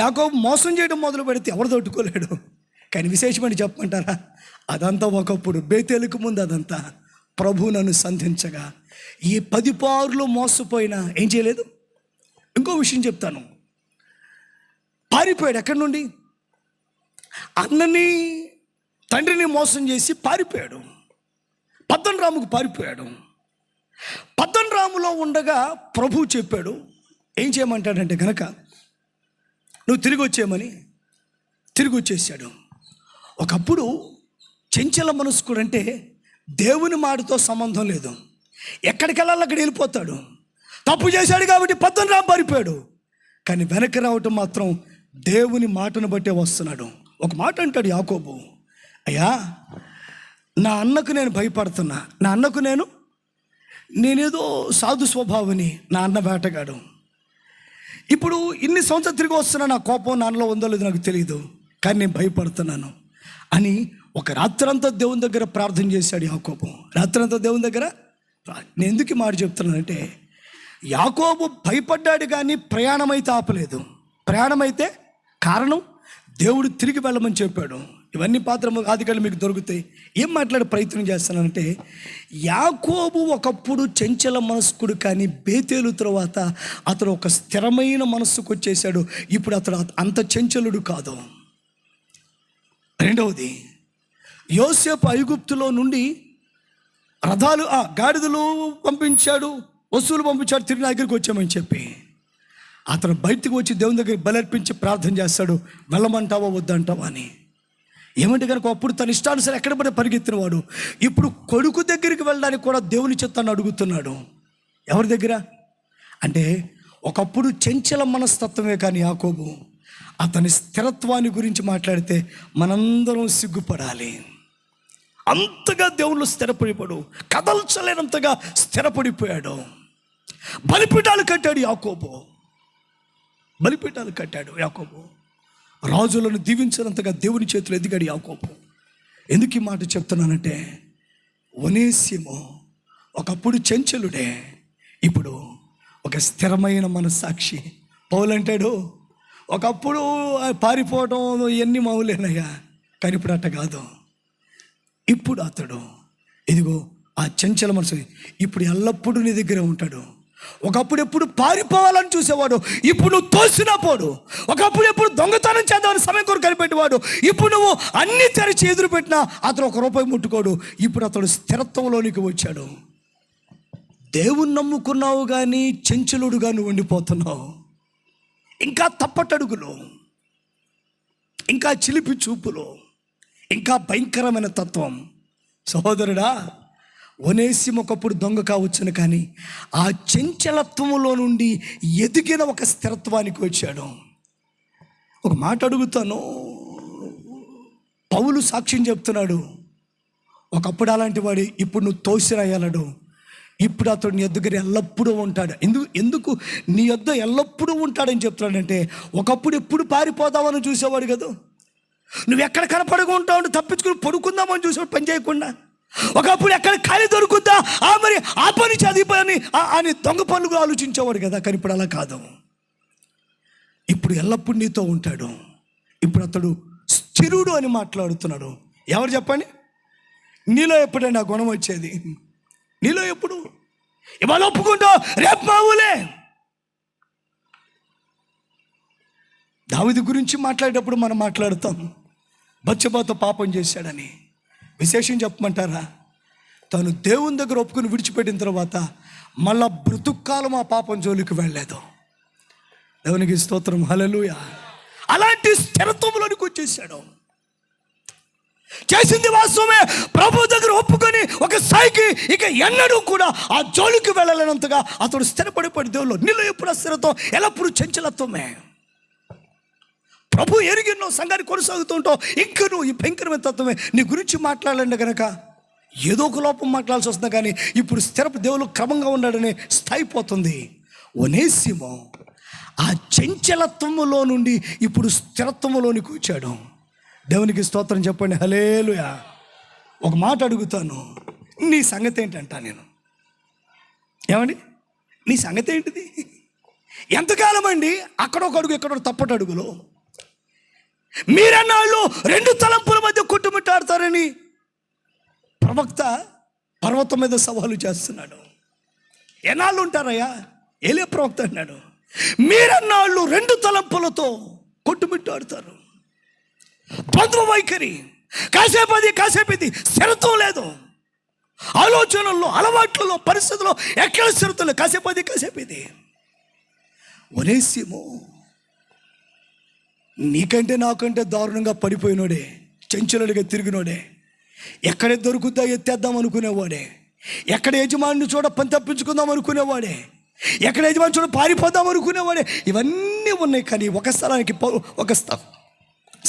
Speaker 1: యాకోబు మోసం చేయడం మొదలు పెడితే ఎవరు తట్టుకోలేడు. కానీ విశేషమని చెప్పమంటారా? అదంతా ఒకప్పుడు బేతేలుకు ముందు అదంతా ప్రభు నన్ను సంధించగా ఈ 10 పార్లు మోసపోయినా ఏం చేయలేదు. ఇంకో విషయం చెప్తాను, పారిపోయాడు. ఎక్కడి నుండి? అన్నని తండ్రిని మోసం చేసి పారిపోయాడు. పద్దనరాముకు పారిపోయాడు. పద్దనరాములో ఉండగా ప్రభు చెప్పాడు, ఏం చేయమంటాడంటే గనక నువ్వు తిరిగి వచ్చేయమని. తిరిగి వచ్చేసాడు. ఒకప్పుడు చెంచల మనస్కుడు అంటే దేవుని మాటతో సంబంధం లేదు, ఎక్కడికి వెళ్ళాలి అక్కడ వెళ్ళిపోతాడు. తప్పు చేశాడు కాబట్టి పద్దనరాము పారిపోయాడు. కానీ వెనక్కి రావటం మాత్రం దేవుని మాటను బట్టే వస్తున్నాడు. ఒక మాట అంటాడు యాకోబు, అయ్యా నా అన్నకు నేను భయపడుతున్నా, నా అన్నకు నేనేదో సాధు స్వభావిని, నా అన్న వేటగాడు. ఇప్పుడు ఇన్ని సంవత్సరాలు తిరిగి వస్తున్నా, నా కోపం నాన్నలో ఉందో లేదో నాకు తెలియదు, కానీ నేను భయపడుతున్నాను అని ఒక రాత్రంతా దేవుని దగ్గర ప్రార్థన చేశాడు యాకోబు. రాత్రంతా దేవుని దగ్గర. నేను ఎందుకు ఈ మాట చెప్తున్నానంటే, యాకోబు భయపడ్డాడు కానీ ప్రయాణమైతే ఆపలేదు. ప్రయాణమైతే కారణం దేవుడు తిరిగి వెళ్ళమని చెప్పాడు. ఇవన్నీ ఆదికాండం మీకు దొరుకుతాయి. ఏం మాట్లాడే ప్రయత్నం చేస్తానంటే, యాకోబు ఒకప్పుడు చెంచల మనస్కుడు, కానీ బేతేలు తర్వాత అతడు ఒక స్థిరమైన మనస్సుకు వచ్చేసాడు. ఇప్పుడు అతడు అంత చెంచలుడు కాదు. రెండవది, యోసేపు ఐగుప్తులో నుండి రథాలు గాడిదలు పంపించాడు, వస్తువులు పంపించాడు, తిరిగి నా దగ్గరికి వచ్చామని చెప్పి అతను బయటకు వచ్చి దేవుని దగ్గర బలర్పించి ప్రార్థన చేస్తాడు, వెళ్ళమంటావా వద్దంటావా అని. ఏమంటే కనుక అప్పుడు తన ఇష్టానుసారం ఎక్కడ పడి పరిగెత్తిన వాడు ఇప్పుడు కొడుకు దగ్గరికి వెళ్ళడానికి కూడా దేవుని చిత్తాన్ని అడుగుతున్నాడు. ఎవరి దగ్గర అంటే ఒకప్పుడు చెంచల మనస్తత్వమే, కానీ యాకోబు అతని స్థిరత్వాన్ని గురించి మాట్లాడితే మనందరం సిగ్గుపడాలి. అంతగా దేవుళ్ళు స్థిరపడిపోయాడు, కదల్చలేనంతగా స్థిరపడిపోయాడు. బలిపీఠాలు కట్టాడు యాకోబు, బలిపీఠాలు కట్టాడు యాకోబు. రాజులను దీవించినంతగా దేవుని చేతులు ఎదిగాడు యాకోబు. ఎందుకు ఈ మాట చెప్తున్నానంటే, ఒనేసిము ఒకప్పుడు చెంచలుడే, ఇప్పుడు ఒక స్థిరమైన మనస్సాక్షి. పౌలు అంటాడు, ఒకప్పుడు పారిపోవడం ఇవన్నీ మామూలేనయ్యా, కానీ ఇప్పుడు అట్ట కాదు. ఇప్పుడు అతడు ఇదిగో ఆ చంచల మనసు ఇప్పుడు ఎల్లప్పుడూ నీ దగ్గరే ఉంటాడు. ఒకప్పుడు ఎప్పుడు పారిపోవాలని చూసేవాడు, ఇప్పుడు నువ్వు తోసినా పోడు. ఒకప్పుడు ఎప్పుడు దొంగతనం చేద్దామని సమయం కొరకు కనిపెట్టేవాడు, ఇప్పుడు నువ్వు అన్ని తెరిచి ఎదురు పెట్టినా అతను 1 రూపాయి ముట్టుకోడు. ఇప్పుడు అతడు స్థిరత్వంలోనికి వచ్చాడు. దేవుని నమ్ముకున్నావు కానీ చెంచలుడుగా నువ్వు ఉండిపోతున్నావు. ఇంకా తప్పటడుగులు, ఇంకా చిలిపి చూపులు, ఇంకా భయంకరమైన తత్వం. సహోదరుడా, ఒనేసిము ఒకప్పుడు దొంగ కావచ్చును, కానీ ఆ చంచలత్వములో నుండి ఎదిగిన ఒక స్థిరత్వానికి వచ్చాడు. ఒక మాట అడుగుతాను, పౌలు సాక్ష్యం చెప్తున్నాడు, ఒకప్పుడు అలాంటి వాడు, ఇప్పుడు నువ్వు తోసిరాయలడు. ఇప్పుడు అతడు నీ దగ్గర ఎల్లప్పుడూ ఉంటాడు. ఎందుకు నీ యొద్ద ఎల్లప్పుడూ ఉంటాడని చెప్తున్నాడంటే, ఒకప్పుడు ఎప్పుడు పారిపోదామని చూసేవాడు కదా, నువ్వు ఎక్కడ కనపడగా ఉంటావు, తప్పించుకుని పడుకుందామని చూసేవాడు పని చేయకుండా. ఒకప్పుడు ఎక్కడ ఖాళీ దొరుకుద్దా మరి ఆ పని చదివి అని దొంగ పనులు ఆలోచించేవాడు కదా. కానీ ఇప్పుడు అలా కాదు, ఇప్పుడు ఎల్లప్పుడు నీతో ఉంటాడు. ఇప్పుడు అతడు స్థిరుడు అని మాట్లాడుతున్నాడు. ఎవరు చెప్పండి? నీలో ఎప్పుడైనా గుణం వచ్చేది? నీలో ఎప్పుడు? ఇవాళ ఒప్పుకుంటావు, రేపు మామూలే. దావీదు గురించి మాట్లాడేటప్పుడు మనం మాట్లాడుతాం, బత్షెబతో పాపం చేశాడని. విశేషం చెప్పమంటారా? తను దేవుని దగ్గర ఒప్పుకుని విడిచిపెట్టిన తర్వాత మళ్ళా బ్రతుక్కాలం ఆ పాపం జోలికి వెళ్ళలేదు. దేవునికి స్తోత్రం, హల్లెలూయా. అలాంటి స్థిరత్వంలోనికి వచ్చేసాడు. చేసింది వాస్తవమే, ప్రభు దగ్గర ఒప్పుకొని ఒక స్థాయికి ఇక ఎన్నడూ కూడా ఆ జోలికి వెళ్ళలేనంతగా అతడు స్థిరపడిపడి దేవుళ్ళు. నీలో ఎప్పుడు స్థిరత్వం, ఎల్లప్పుడు చంచలత్వమే. ప్రభు ఎరిగిన్నో సంఘాన్ని కొనసాగుతూ ఉంటావు, ఇంక నువ్వు ఈ భయంకరమైన తత్వమే. నీ గురించి మాట్లాడండి కనుక ఏదో ఒక లోపం మాట్లాడాల్సి వస్తుంది. కానీ ఇప్పుడు స్థిరపు దేవుళ్ళు క్రమంగా ఉన్నాడనే స్థాయి పోతుంది. ఒనేసిమో ఆ చంచలత్వములో నుండి ఇప్పుడు స్థిరత్వములోనికి వచ్చాడు. దేవునికి స్తోత్రం చెప్పండి, హల్లెలూయా. ఒక మాట అడుగుతాను, నీ సంగతి ఏంటంటా నేను? ఏమండి, నీ సంగతి ఏంటిది? ఎంతకాలం అండి అక్కడొక అడుగు ఇక్కడొక తప్పటి అడుగులో మీరన్నాళ్ళు రెండు తలంపుల మధ్య కొట్టుమిట్టాడతారని ప్రవక్త పర్వతం మీద సవాలు చేస్తున్నాడు. ఎన్నాళ్ళు ఉంటారయ్యా? ఏలే ప్రవక్త అన్నాడు, మీరన్నాళ్ళు రెండు తలంపులతో కొట్టుమిట్టాడుతారు. ద్వంద్వ వైఖరి, కాసేపు అది కాసేపు ఇది, స్థిరత్వం లేదు. ఆలోచనల్లో, అలవాట్లలో, పరిస్థితుల్లో ఎక్కడ స్థిరత్వం లేదు. కాసేపు అది కాసేపు ఇది. ఒనేసిమో నీకంటే నాకంటే దారుణంగా పడిపోయినోడే, చెంచులుడిగా తిరిగినోడే, ఎక్కడే దొరుకుతా ఎత్తేద్దాం అనుకునేవాడే, ఎక్కడ యజమాని చూడ పని తప్పించుకుందాం అనుకునేవాడే, ఎక్కడ యజమాని చూడ పారిపోదాం అనుకునేవాడే. ఇవన్నీ ఉన్నాయి. కానీ ఒక స్థలానికి ఒక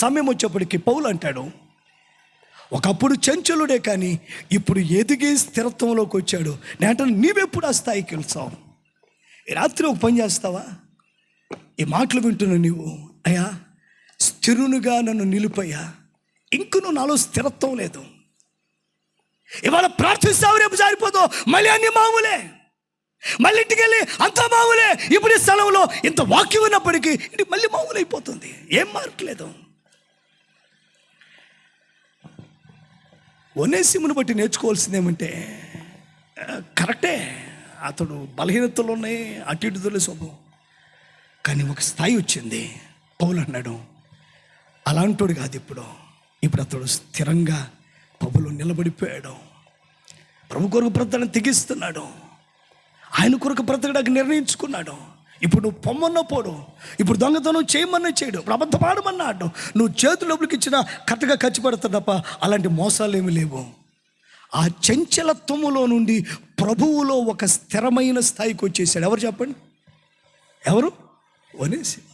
Speaker 1: సమయం వచ్చేప్పటికి పౌలు అంటాడు, ఒకప్పుడు చెంచులుడే కానీ ఇప్పుడు ఎదిగి స్థిరత్వంలోకి వచ్చాడు. నేను నీవెప్పుడు ఆ స్థాయికి వెళ్తావు? ఈ రాత్రి ఒక పని చేస్తావా? ఈ మాటలు వింటున్నా నీవు, అయ్యా స్థిరునిగా నన్ను నిలుపయ్యా, ఇంక నువ్వు నాలో స్థిరత్వం లేదు. ఇవాళ ప్రార్థిస్తావు, రేపు జారిపోతావు, మళ్ళీ అన్ని మామూలే, మళ్ళీ ఇంటికి వెళ్ళి అంతా మామూలే. ఇప్పుడు ఈ స్థలంలో ఇంత వాక్యం ఉన్నప్పటికీ ఇది మళ్ళీ మామూలు అయిపోతుంది, ఏం మార్పులేదు. ఒనేసిమును బట్టి నేర్చుకోవాల్సింది ఏమంటే, కరెక్టే అతడు బలహీనతలు ఉన్నాయి, అటు ఇటు తొలి స్వభావం. కానీ ఒక స్థాయి వచ్చింది. పౌలు అన్నాడు, అలాంటోడు కాదు ఇప్పుడు అతడు స్థిరంగా ప్రభులో నిలబడిపోయాడు. ప్రభు కొరకు బ్రతకడం తెగిస్తున్నాడు. ఆయన కొరకు బ్రతకడానికి నిర్ణయించుకున్నాడు. ఇప్పుడు నువ్వు పొమ్మన్న పోడు, ఇప్పుడు దొంగతనం చేయమన్నా చేయడు, అబద్ధం ఆడమన్నాడు, నువ్వు చేతులోకి ఇచ్చిన కరెక్ట్గా ఖర్చు పెడతాడు తప్ప అలాంటి మోసాలు ఏమి లేవు. ఆ చంచలత్వములో నుండి ప్రభువులో ఒక స్థిరమైన స్థాయికి వచ్చేసాడు. ఎవరు చెప్పండి? ఎవరు? ఒనేసిమో.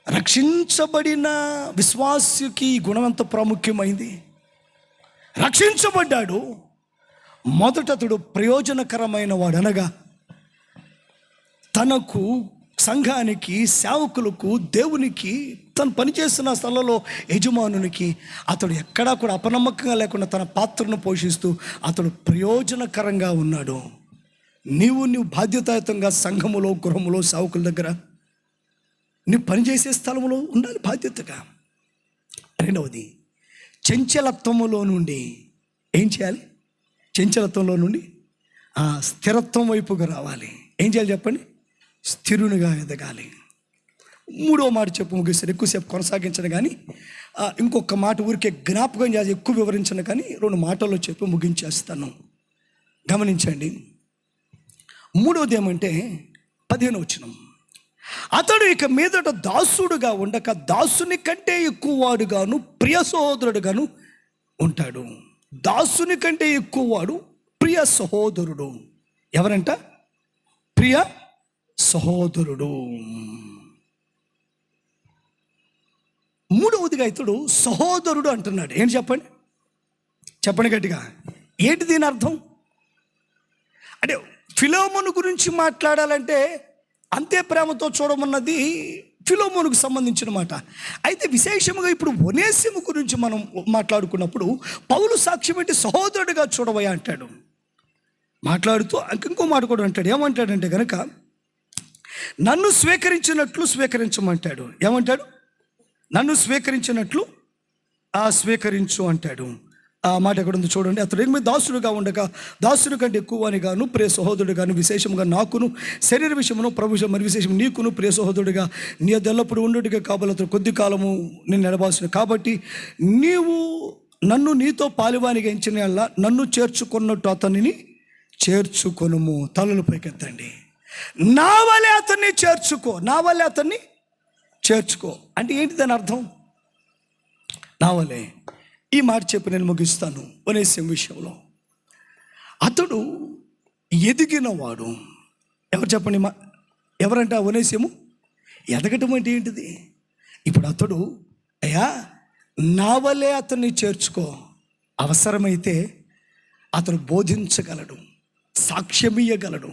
Speaker 1: రక్షించబడిన విశ్వాసికి ఈ గుణం ఎంత ప్రాముఖ్యమైంది. రక్షించబడ్డాడు, మొదట అతడు ప్రయోజనకరమైన వాడు, అనగా తనకు, సంఘానికి, సేవకులకు, దేవునికి, తను పనిచేస్తున్న స్థలంలో యజమానునికి అతడు ఎక్కడా కూడా అపనమ్మకంగా లేకుండా తన పాత్రను పోషిస్తూ అతడు ప్రయోజనకరంగా ఉన్నాడు. నీవు బాధ్యతాయుతంగా సంఘములో, గృహములో, సేవకుల దగ్గర నువ్వు పనిచేసే స్థలంలో ఉండాలి బాధ్యతగా. రెండవది, చంచలత్వములో నుండి ఏం చేయాలి? చంచలత్వంలో నుండి ఆ స్థిరత్వం వైపుగా రావాలి. ఏం చేయాలి చెప్పండి? స్థిరునిగా ఎదగాలి. మూడో మాట చెప్పు ముగిస్తారు, ఎక్కువసేపు కొనసాగించను కానీ ఇంకొక మాట ఊరికే జ్ఞాపకం చేసి ఎక్కువ వివరించను కానీ 2 మాటల్లో చెప్పి ముగించేస్తాను. గమనించండి. మూడవది ఏమంటే 15వ వచనం, అతడు ఇక మీదట దాసుడుగా ఉండక దాసుని కంటే ఎక్కువ వాడుగాను ప్రియ సహోదరుడుగాను ఉంటాడు. దాసుని కంటే ఎక్కువ వాడు ప్రియ సహోదరుడు. ఎవరంట? ప్రియ సహోదరుడు. మూడవదిగా ఇతడు సహోదరుడు అంటున్నాడు. ఏంటి చెప్పండి? చెప్పండి గట్టిగా. ఏంటి దీని అర్థం? అంటే ఫిలోమోను గురించి మాట్లాడాలంటే అంతే ప్రేమతో చూడమన్నది ఫిలోమోనుకు సంబంధించిన మాట. అయితే విశేషముగా ఇప్పుడు ఒనేసిము గురించి మనం మాట్లాడుకున్నప్పుడు పౌలు సాక్ష్యం ఏంటి? సహోదరుడిగా చూడవయ్యా అంటాడు. మాట్లాడుతూ ఇంకో మాట కూడా అంటాడు. ఏమంటాడంటే కనుక నన్ను స్వీకరించినట్లు స్వీకరించమంటాడు. ఏమంటాడు? నన్ను స్వీకరించినట్లు స్వీకరించు అంటాడు. ఆ మాట ఎక్కడ ఉంది చూడండి. అతడు ఏమి దాసుడుగా ఉండగా దాసుడి కంటే ఎక్కువ అని గాను ప్రియ సహోదరుడు గాను విశేషంగా నాకును శరీర విషయమును ప్రభు మరి విశేషం నీకును ప్రియ సహోదరుడిగా నీ ఎల్లప్పుడు ఉండుడిగా కాబట్టి అతడు కొద్ది కాలము నేను నడవాల్సిన కాబట్టి నీవు నన్ను నీతో పాలువానిగా ఎంచిన నన్ను చేర్చుకున్నట్టు అతనిని చేర్చుకొనుము. తలలు పైకెత్తండి. నా వలే అతన్ని చేర్చుకో, నా వలే అతన్ని చేర్చుకో అంటే ఏంటి దాని అర్థం? నా వలే. ఈ మాట చెప్పి నేను ముగిస్తాను. ఒనేసిము విషయంలో అతడు ఎదిగినవాడు. ఎవరు చెప్పండి? ఎవరంటే ఆ ఒనేసిము ఎదగటం అంటే ఏంటిది? ఇప్పుడు అతడు అయ్యా నా వలే అతన్ని చేర్చుకో, అవసరమైతే అతడు బోధించగలడు, సాక్ష్యమియ్యగలడు,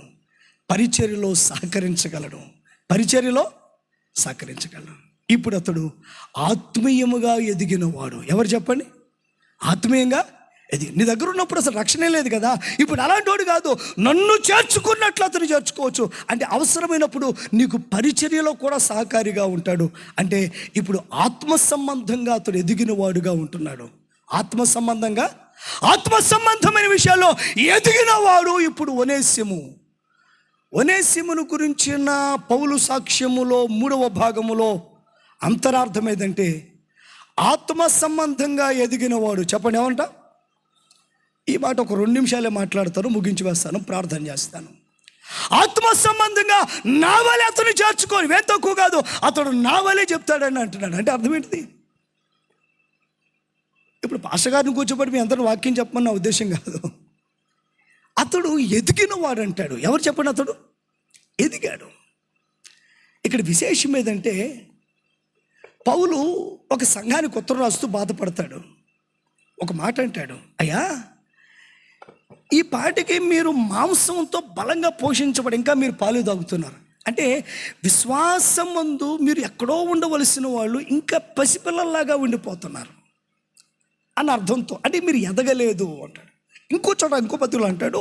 Speaker 1: పరిచర్యలో సహకరించగలడు. ఇప్పుడు అతడు ఆత్మీయముగా ఎదిగినవాడు. ఎవరు చెప్పండి? ఆత్మీయంగా నీ దగ్గర ఉన్నప్పుడు అసలు రక్షణే లేదు కదా. ఇప్పుడు అలాంటి వాడు కాదు, నన్ను చేర్చుకున్నట్లు అతను చేర్చుకోవచ్చు. అంటే అవసరమైనప్పుడు నీకు పరిచర్యలో కూడా సహకారిగా ఉంటాడు. అంటే ఇప్పుడు ఆత్మ సంబంధంగా అతడు ఎదిగిన వాడుగా ఉంటున్నాడు. ఆత్మ సంబంధమైన విషయాల్లో ఎదిగిన వాడు ఇప్పుడు ఒనేసిమును గురించిన పౌలు సాక్ష్యములో 3వ భాగములో అంతరార్థం ఏదంటే ఆత్మ సంబంధంగా ఎదిగినవాడు. చెప్పండి ఏమంట? ఈ మాట ఒక 2 నిమిషాలే మాట్లాడతాను, ముగించి వేస్తాను, ప్రార్థన చేస్తాను. ఆత్మ సంబంధంగా నా వలే అతను చేర్చుకోని, వేం తక్కువ కాదు, అతడు నా వలే చెప్తాడని అంటున్నాడు. అంటే అర్థం ఏంటిది? ఇప్పుడు పాస్టర్ గారిని కూర్చోబెట్టి మీ అందరూ వాక్యం చెప్పమన్న ఉద్దేశం కాదు. అతడు ఎదిగిన వాడు అంటాడు. ఎవరు చెప్పండి? అతడు ఎదిగాడు. ఇక్కడ విశేషం ఏదంటే పౌలు ఒక సంఘానికి ఉత్తరం రాస్తూ బాధపడతాడు. ఒక మాట అంటాడు, అయ్యా ఈ పాటికి మీరు మాంసంతో బలంగా పోషించబడి ఇంకా మీరు పాలు తాగుతున్నారు. అంటే విశ్వాసం ముందు మీరు ఎక్కడో ఉండవలసిన వాళ్ళు ఇంకా పసిపిల్లల్లాగా ఉండిపోతున్నారు అన్న అర్థంతో. అంటే మీరు ఎదగలేదు అంటాడు. ఇంకో పత్రికలో అంటాడు,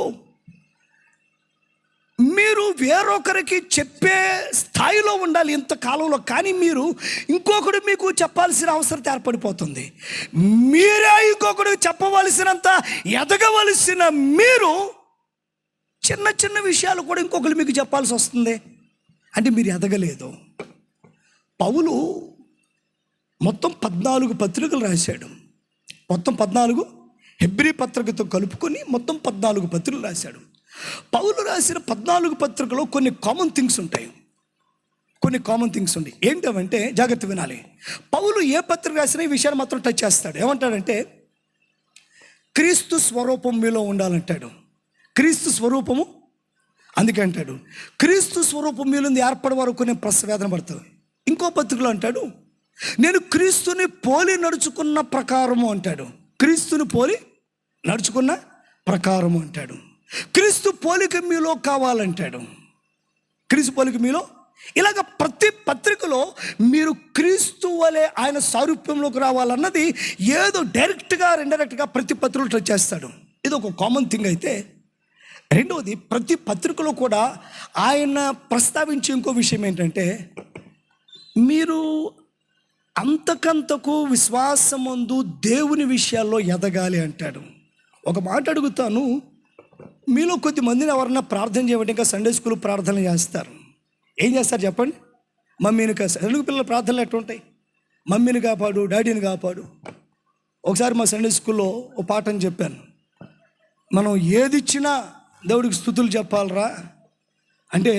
Speaker 1: మీరు వేరొకరికి చెప్పే స్థాయిలో ఉండాలి ఇంత కాలంలో, కానీ మీరు ఇంకొకడు మీకు చెప్పాల్సిన అవసరం ఏర్పడిపోతుంది. మీరే ఇంకొకడు చెప్పవలసినంత ఎదగవలసిన మీరు చిన్న చిన్న విషయాలు కూడా ఇంకొకరు మీకు చెప్పాల్సి వస్తుంది. అంటే మీరు ఎదగలేదు. పౌలు మొత్తం 14 పత్రికలు రాశాడు. మొత్తం 14 హెబ్రీ పత్రికతో కలుపుకొని మొత్తం 14 పత్రికలు రాశాడు. పౌలు రాసిన 14 పత్రికలో కొన్ని కామన్ థింగ్స్ ఉంటాయి. ఏంటంటే జాగ్రత్త వినాలి. పౌలు ఏ పత్రిక రాసినా ఈ విషయాన్ని మాత్రం టచ్ చేస్తాడు. ఏమంటాడంటే క్రీస్తు స్వరూపం మీలో ఉండాలంటాడు. క్రీస్తు స్వరూపము, అందుకే అంటాడు క్రీస్తు స్వరూపం మీలో ఏర్పడే వరకు నేను ప్రసవేదన పడతాను. ఇంకో పత్రికలో అంటాడు నేను క్రీస్తుని పోలి నడుచుకున్న ప్రకారము అంటాడు. క్రీస్తుని పోలి నడుచుకున్న ప్రకారము అంటాడు. క్రీస్తు పోలిక మీలో కావాలంటాడు. క్రీస్తు పోలిక మీలో, ఇలాగ ప్రతి పత్రికలో మీరు క్రీస్తు వలె ఆయన సారూప్యంలోకి రావాలన్నది ఏదో డైరెక్ట్గా ఇండైరెక్ట్గా ప్రతి పత్రికలో టచ్ చేస్తాడు. ఇది ఒక కామన్ థింగ్. అయితే రెండవది, ప్రతి పత్రికలో కూడా ఆయన ప్రస్తావించే ఇంకో విషయం ఏంటంటే మీరు అంతకంతకు విశ్వాసమందు దేవుని విషయాల్లో ఎదగాలి అంటాడు. ఒక మాట అడుగుతాను, మీలో కొద్ది మందిని ఎవరన్నా ప్రార్థన చేయమంటే ఇంకా సండే స్కూల్ ప్రార్థనలు చేస్తారు. ఏం చేస్తారు చెప్పండి? మమ్మీని తెలుగు పిల్లల ప్రార్థనలు ఎట్లా ఉంటాయి? మమ్మీని కాపాడు, డాడీని కాపాడు. ఒకసారి మా సండే స్కూల్లో ఒక పాఠం చెప్పాను, మనం ఏది ఇచ్చినా దేవుడికి స్తుతులు చెప్పాలరా అంటే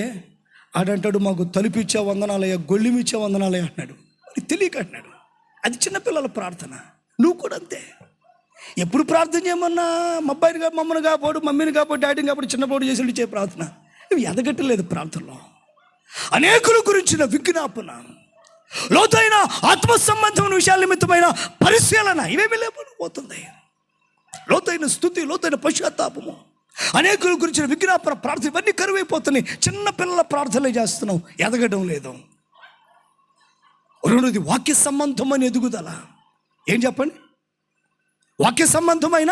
Speaker 1: ఆడంటాడు మాకు తలుపిచ్చే వందనాలయ్యా, గొళ్ళిమిచ్చే వందనాలయ్యా అంటున్నాడు. తెలియక అంటున్నాడు. అది చిన్నపిల్లల ప్రార్థన. నువ్వు కూడా అంతే. ఎప్పుడు ప్రార్థన చేయమన్నా అబ్బాయిని మమ్మల్ని కాపాడు, మమ్మీని కాపాడు, డాడీని కాపాడు, చిన్నపాడు చేసి ఇచ్చే ప్రార్థన. నువ్వు ఎదగట్టలేదు ప్రార్థనలో. అనేకుల గురించిన విజ్ఞాపన, లోతైన ఆత్మ సంబంధమైన విషయాల నిమిత్తమైన పరిశీలన ఇవేమీ లేకపోతుంది. లోతైన స్తుతి, లోతైన పశ్చాత్తాపము, అనేకుల గురించిన విజ్ఞాపన ప్రార్థన ఇవన్నీ కరువైపోతున్నాయి. చిన్న పిల్లల ప్రార్థనలు చేస్తున్నాం, ఎదగడం లేదు. రెండోది వాక్య సంబంధమైన ఎదుగుదల. ఏం చెప్పండి? వాక్య సంబంధమైన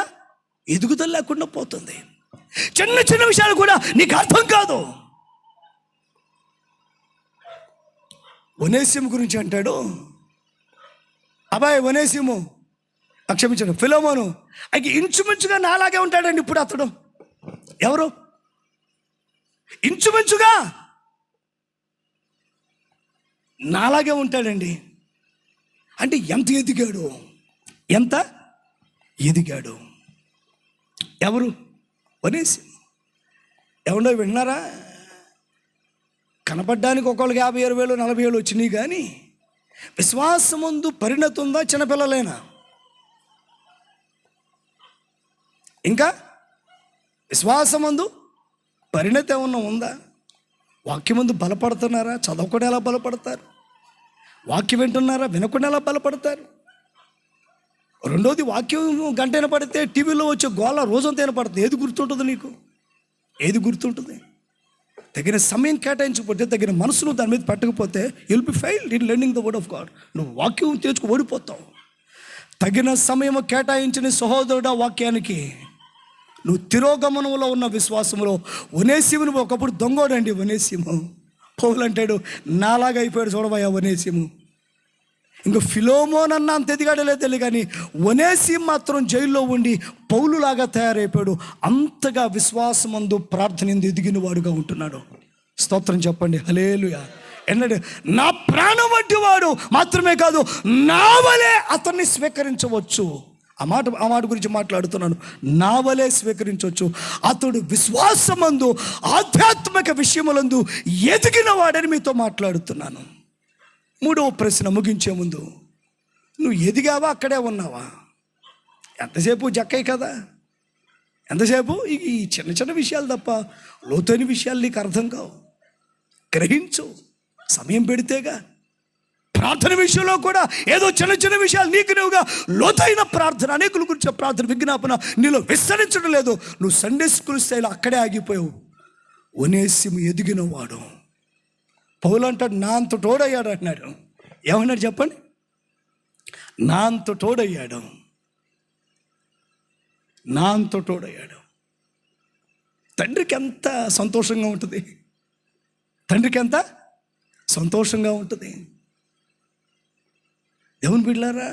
Speaker 1: ఎదుగుదల లేకుండా పోతుంది. చిన్న చిన్న విషయాలు కూడా నీకు అర్థం కాదు. ఒనేసిము గురించి అంటాడు, అబ్బాయి ఒనేసిము, క్షమించండి, ఫిలోమోను అయితే ఇంచుమించుగా నాలాగే ఉంటాడండి. ఇప్పుడు అతడు ఎవరు? ఇంచుమించుగా నాలాగే ఉంటాడండి. అంటే ఎంత ఎదిగాడు, ఎంత ఎదిగాడు. ఎవరు? ఒనేసిము. ఎవడో విన్నారా? కనపడ్డానికి ఒకళ్ళకి 50,000 40,000 వచ్చినాయి, కానీ విశ్వాసమందు పరిణతి ఉందా? చిన్నపిల్లలేనా? ఇంకా విశ్వాసమందు పరిణతి ఏమన్నా ఉందా? వాక్యమందు బలపడుతున్నారా? చదవకుండా ఎలా బలపడతారు? వాక్యం వింటున్నారా? వినకుండా ఎలా బలపడతారు? రెండోది, వాక్యం గంట వినపడితే టీవీలో వచ్చే గోళ రోజంతా వినపడుతుంది. ఏది గుర్తుంటుంది నీకు? ఏది గుర్తుంటుంది? తగిన సమయం కేటాయించకపోతే, తగిన మనసును దాని మీద పెట్టకపోతే, you'll be failed in learning the word of God. నువ్వు వాక్యం తెచ్చుకు ఓడిపోతావు. తగిన సమయం కేటాయించిన సహోదరుడు వాక్యానికి నువ్వు తిరోగమనంలో ఉన్న విశ్వాసంలో ఒనేసిమును ఒకప్పుడు దొంగోడండి ఒనేసిము. పౌలు అంటాడు, నాలాగా అయిపోయాడు చూడవయ్యా ఒనేసిము. ఇంకా ఫిలోమోన్ అన్న అంత ఎదిగాడలేదు తెలియదు, కానీ ఒనేసిము మాత్రం జైల్లో ఉండి పౌలులాగా తయారైపోయాడు. అంతగా విశ్వాసమందు ప్రార్థన ఎదిగిన వాడుగా ఉంటున్నాడు. స్తోత్రం చెప్పండి, హల్లెలూయా. ఎన్నడు నా ప్రాణం వంటి వాడు మాత్రమే కాదు, నా వలే అతన్ని స్వీకరించవచ్చు. ఆ మాట గురించి మాట్లాడుతున్నాను. నా వలే స్వీకరించవచ్చు. అతడు విశ్వాసమందు ఆధ్యాత్మిక విషయములందు ఎదిగిన వాడని మీతో మాట్లాడుతున్నాను. మూడవ ప్రశ్న ముగించే ముందు, నువ్వు ఎదిగావా? అక్కడే ఉన్నావా? ఎంతసేపు జక్కయ్య కదా, ఎంతసేపు ఈ చిన్న చిన్న విషయాలు తప్ప లోతైన విషయాలు నీకు అర్థం కావు. గ్రహించు, సమయం పెడితేగా. ప్రార్థన విషయంలో కూడా ఏదో చిన్న చిన్న విషయాలు నీకు నువ్వుగా లోతైన ప్రార్థన, అనేకుల గురించి ప్రార్థన విజ్ఞాపన నీలో విస్తరించడం లేదు. నువ్వు సండే స్కూల్ స్థాయిలో అక్కడే ఆగిపోయావు. ఒనేసిము ఎదిగిన వాడు. పౌలు అంటాడు, నా అంత తోడయ్యాడు అంటున్నాడు. ఏమన్నాడు చెప్పండి? నా అంత తోడయ్యాడు, నా అంత తోడయ్యాడు. తండ్రికి ఎంత సంతోషంగా ఉంటుంది, తండ్రికి ఎంత సంతోషంగా ఉంటుంది. దేవుని బిడ్డలారా,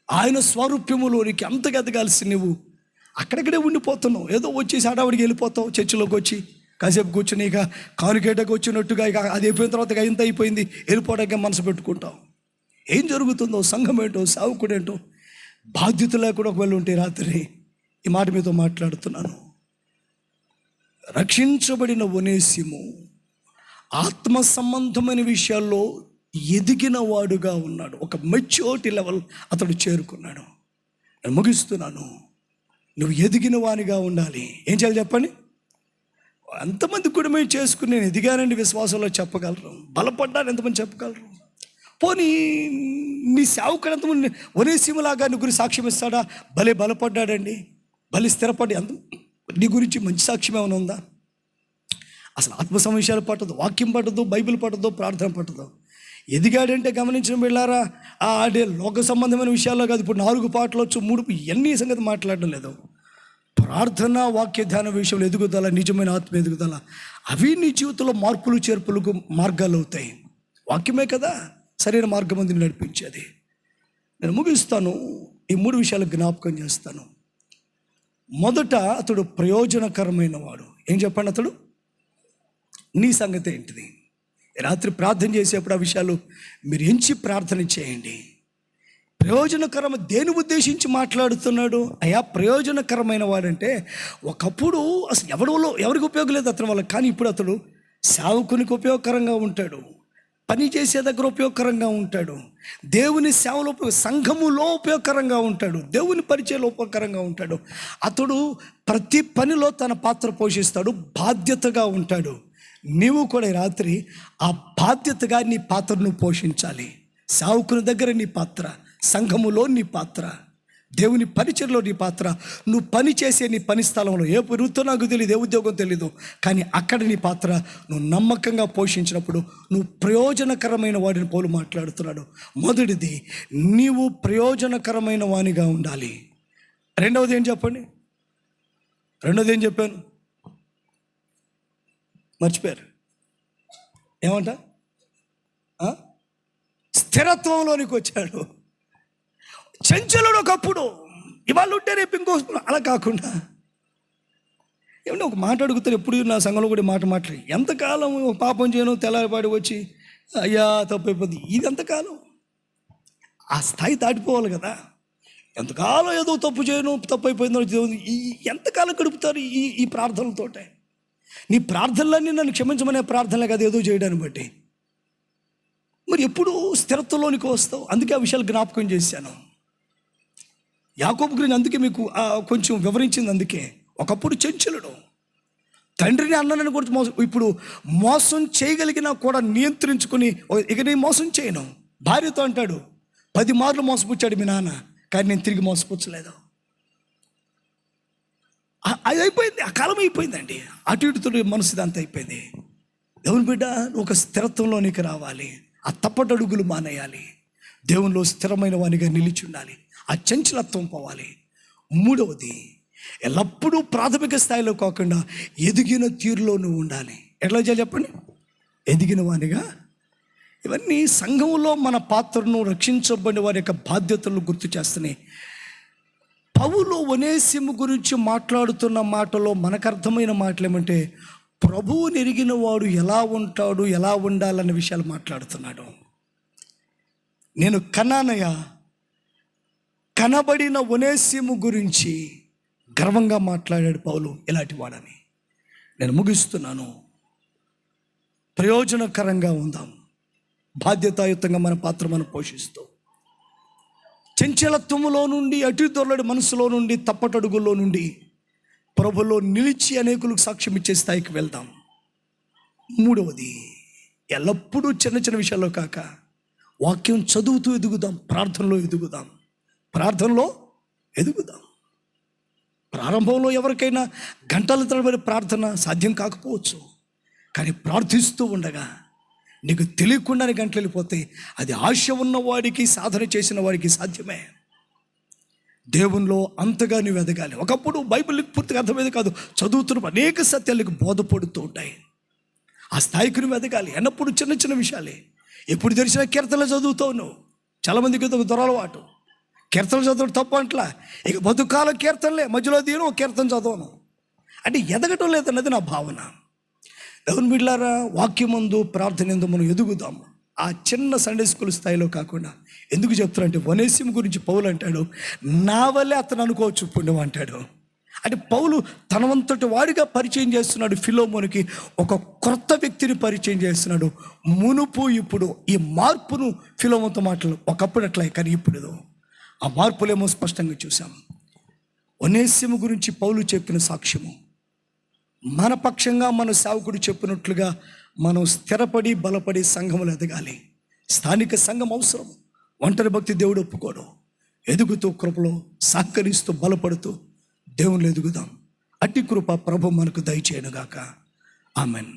Speaker 1: ఆయన స్వరూప్యములోనికి అంతగా ఎదగాల్సి నువ్వు అక్కడక్కడే ఉండిపోతున్నావు. ఏదో వచ్చేసి హడావుడికి వెళ్ళిపోతావు. చర్చిలోకి వచ్చి కాసేపు కూర్చుని ఇక కానుకేటకు వచ్చినట్టుగా ఇక అది అయిపోయిన తర్వాత ఇక ఇంత అయిపోయింది వెళ్ళిపోవడానికి మనసు పెట్టుకుంటావు. ఏం జరుగుతుందో, సంఘం ఏంటో, సావుకుడేంటో బాధ్యత లేకుండా ఒకవేళ ఉంటే రాత్రి ఈ మాట మీతో మాట్లాడుతున్నాను. రక్షించబడిన ఒనేసిము ఆత్మ సంబంధమైన విషయాల్లో ఎదిగిన వాడుగా ఉన్నాడు. ఒక మెచ్యూరిటీ లెవెల్ అతడు చేరుకున్నాడు. నేను ముగిస్తున్నాను. నువ్వు ఎదిగిన వానిగా ఉండాలి. ఏం చేయాలి చెప్పండి? ఎంతమంది కూడా మేము చేసుకుని నేను ఎదిగానండి విశ్వాసంలో చెప్పగలరు? బలపడ్డాను ఎంతమంది చెప్పగలరు? పోనీ నీ సేవకుడు ఎంతమంది ఒనేసిములాగా నీ గురించి సాక్ష్యం ఇస్తాడా? భలే బలపడ్డాడండి, భలే స్థిరపడి అంత నీ గురించి మంచి సాక్ష్యం ఏమైనా ఉందా? అసలు ఆత్మ సమస్యలు పట్టదు, వాక్యం పట్టదు, బైబిల్ పట్టదు, ప్రార్థన పట్టదు. ఎదిగాడంటే గమనించిన వెళ్ళారా, ఆడే లోక సంబంధమైన విషయాల్లో కాదు. ఇప్పుడు 4 పాటలు వచ్చు, 3 ఎన్ని సంగతి మాట్లాడడం లేదు. ప్రార్థన, వాక్య ధ్యాన విషయంలో ఎదుగుదల, నిజమైన ఆత్మ ఎదుగుదల, అవి నీ జీవితంలో మార్పులు చేర్పులకు మార్గాలు అవుతాయి. వాక్యమే కదా సరైన మార్గం అంది నడిపించేది. నేను ముగిస్తాను. ఈ 3 విషయాలు జ్ఞాపకం చేస్తాను. మొదట, అతడు ప్రయోజనకరమైన వాడు. ఏం చెప్పండి? అతడు నీ సంగతి ఏంటిది? రాత్రి ప్రార్థన చేసేప్పుడు ఆ విషయాలు మీరు ఎంచి ప్రార్థన చేయండి. ప్రయోజనకరం దేని ఉద్దేశించి మాట్లాడుతున్నాడు? అయ్యా ప్రయోజనకరమైన వాడంటే ఒకప్పుడు అసలు ఎవరికి ఉపయోగం లేదు అతని వల్ల, కానీ ఇప్పుడు అతడు సేవకునికి ఉపయోగకరంగా ఉంటాడు, పని చేసే దగ్గర ఉపయోగకరంగా ఉంటాడు, దేవుని సేవలో సంఘములో ఉపయోగకరంగా ఉంటాడు, దేవుని పరిచయంలో ఉపయోగకరంగా ఉంటాడు. అతడు ప్రతి పనిలో తన పాత్ర పోషిస్తాడు, బాధ్యతగా ఉంటాడు. నీవు కూడా రాత్రి ఆ బాధ్యతగా నీ పాత్రను పోషించాలి. సేవకుని దగ్గర నీ పాత్ర, సంఘములో నీ పాత్ర, దేవుని పరిచయలో నీ పాత్ర, నువ్వు పని చేసే నీ పని స్థలంలో ఏ వృత్తో నాకు తెలియదు, ఏ ఉద్యోగం తెలీదు, కానీ అక్కడ నీ పాత్ర నువ్వు నమ్మకంగా పోషించినప్పుడు నువ్వు ప్రయోజనకరమైన వాడిని పౌలు మాట్లాడుతున్నాడు. మొదటిది, నీవు ప్రయోజనకరమైన వానిగా ఉండాలి. రెండవది ఏం చెప్పండి? రెండవది ఏం చెప్పాను? మర్చిపోయారు. ఏమంట? స్థిరత్వంలోనికి వచ్చాడు. చంచలుడు ఒకప్పుడు, ఇవాళ ఉంటే రేపు ఇంకో, అలా కాకుండా ఏమంటే ఒక మాట అడుగుతారు ఎప్పుడు నా సంఘంలో కూడా మాట్లాడి, ఎంతకాలం పాపం చేయను, తెల్లారిపాటి వచ్చి అయ్యా తప్పు అయిపోద్ది, ఇది ఎంతకాలం? ఆ స్థాయి దాటిపోవాలి కదా. ఎంతకాలం ఏదో తప్పు చేయను, తప్పు అయిపోయిందో ఎంతకాలం గడుపుతారు ఈ ప్రార్థనలతోటే? నీ ప్రార్థనలన్నీ నన్ను క్షమించమనే ప్రార్థనలే కదా, ఏదో చేయడాన్ని బట్టి. మరి ఎప్పుడు స్థిరత్వంలోనికి వస్తావు? అందుకే ఆ విషయాలు జ్ఞాపకం చేశాను. యాకోబు గురించి అందుకే మీకు కొంచెం వివరించింది. అందుకే ఒకప్పుడు చంచలుడు, తండ్రిని అన్నని గురించి ఇప్పుడు మోసం చేయగలిగినా కూడా నియంత్రించుకుని, ఇక నేను మోసం చేయను. భార్యతో అంటాడు, 10 మార్లు మోసపుచ్చాడు మీ నాన్న, కానీ నేను తిరిగి మోసపుచ్చలేదు. అది అయిపోయింది, ఆ కాలం అయిపోయిందండి. అటు ఇటుతో మనసు ఇదంతా అయిపోయింది. దేవుని బిడ్డ, ఒక స్థిరత్వంలో నీకు రావాలి. ఆ తప్పటడుగులు మానేయాలి. దేవునిలో స్థిరమైన వానిగా నిలిచి ఉండాలి. ఆ చంచలత్వం పోవాలి. మూడవది, ఎల్లప్పుడూ ప్రాథమిక స్థాయిలో కాకుండా ఎదిగిన తీరులో నువ్వు ఉండాలి. ఎట్లా చేయాలి చెప్పండి? ఎదిగిన వానిగా. ఇవన్నీ సంఘంలో మన పాత్రను, రక్షించబడిన వారి యొక్క బాధ్యతలను గుర్తు చేస్తున్నాయి. పౌలు ఒనేసిము గురించి మాట్లాడుతున్న మాటలో మనకు అర్థమైన మాటలు ఏమంటే, ప్రభువుని ఎరిగిన వాడు ఎలా ఉంటాడు, ఎలా ఉండాలన్న విషయాలు మాట్లాడుతున్నాడు. నేను కన్నానయ్య, కనబడిన ఒనేసిము గురించి గర్వంగా మాట్లాడాడు పౌలు ఇలాంటి వాడని. నేను ముగిస్తున్నాను. ప్రయోజనకరంగా ఉందాం, బాధ్యతాయుతంగా మన పాత్ర మనం పోషిస్తూ, చంచలత్వములో నుండి, అటు దొరలడి మనసులో నుండి, తప్పటడుగుల్లో నుండి ప్రభులో నిలిచి అనేకులకు సాక్ష్యం ఇచ్చే స్థాయికి వెళ్దాం. మూడవది, ఎల్లప్పుడూ చిన్న చిన్న విషయాల్లో కాక వాక్యం చదువుతూ ఎదుగుదాం, ప్రార్థనలో ఎదుగుదాం. ప్రార్థనలో ఎదుగుదాం. ప్రారంభంలో ఎవరికైనా గంటల తరబడి ప్రార్థన సాధ్యం కాకపోవచ్చు, కానీ ప్రార్థిస్తూ ఉండగా నీకు తెలియకుండానే గంటలు వెళ్ళిపోతే అది ఆశ ఉన్నవాడికి, సాధన చేసిన వాడికి సాధ్యమే. దేవునిలో అంతగా నువ్వు ఎదగాలి. ఒకప్పుడు బైబిల్ పూర్తిగా అర్థమేది కాదు, చదువుతున్న అనేక సత్యాలకు బోధపడుతూ ఉంటాయి. ఆ స్థాయికి నువ్వు ఎదగాలి. అన్నప్పుడు చిన్న చిన్న విషయాలే. ఎప్పుడు తెలిసిన కీర్తనలు చదువుతావు నువ్వు. చాలామందికి ఒక దొరలవాటు, కీర్తనలు చదవడం తప్పు అంట్లా. ఇక బతుకాల కీర్తనలే, మధ్యలో దీని కీర్తన చదవను అంటే ఎదగటం లేదన్నది నా భావన. దేవుని బిడ్డలారా, వాక్యమందు, ప్రార్థన ఎందు మనం ఎదుగుదాం. ఆ చిన్న సండే స్కూల్ స్థాయిలో కాకుండా. ఎందుకు చెప్తారంటే, ఒనేసిము గురించి పౌలు అంటాడు, నా వల్లే అతను అనుకోవచ్చు పుణ్యం అంటాడు. అంటే పౌలు తనవంతటి వాడిగా పరిచయం చేస్తున్నాడు. ఫిలోమోనికి ఒక క్రొత్త వ్యక్తిని పరిచయం చేస్తున్నాడు. మునుపు ఇప్పుడు ఈ మార్పును ఫిలోమోతో మాటలు ఒకప్పుడు అట్లా, కానీ ఇప్పుడు ఆ మార్పులేమో స్పష్టంగా చూసాం. ఒనేసిము గురించి పౌలు చెప్పిన సాక్ష్యము మన పక్షంగా మన సేవకుడు చెప్పినట్లుగా మనం స్థిరపడి బలపడి సంఘములు ఎదగాలి. స్థానిక సంఘం అవసరం. ఒంటరి భక్తి దేవుడు ఒప్పుకోడు. ఎదుగుతూ కృపలో సహకరిస్తూ బలపడుతూ దేవుళ్ళు ఎదుగుదాం. అట్టి కృప ప్రభు మనకు దయచేయనుగాక. ఆమెన్.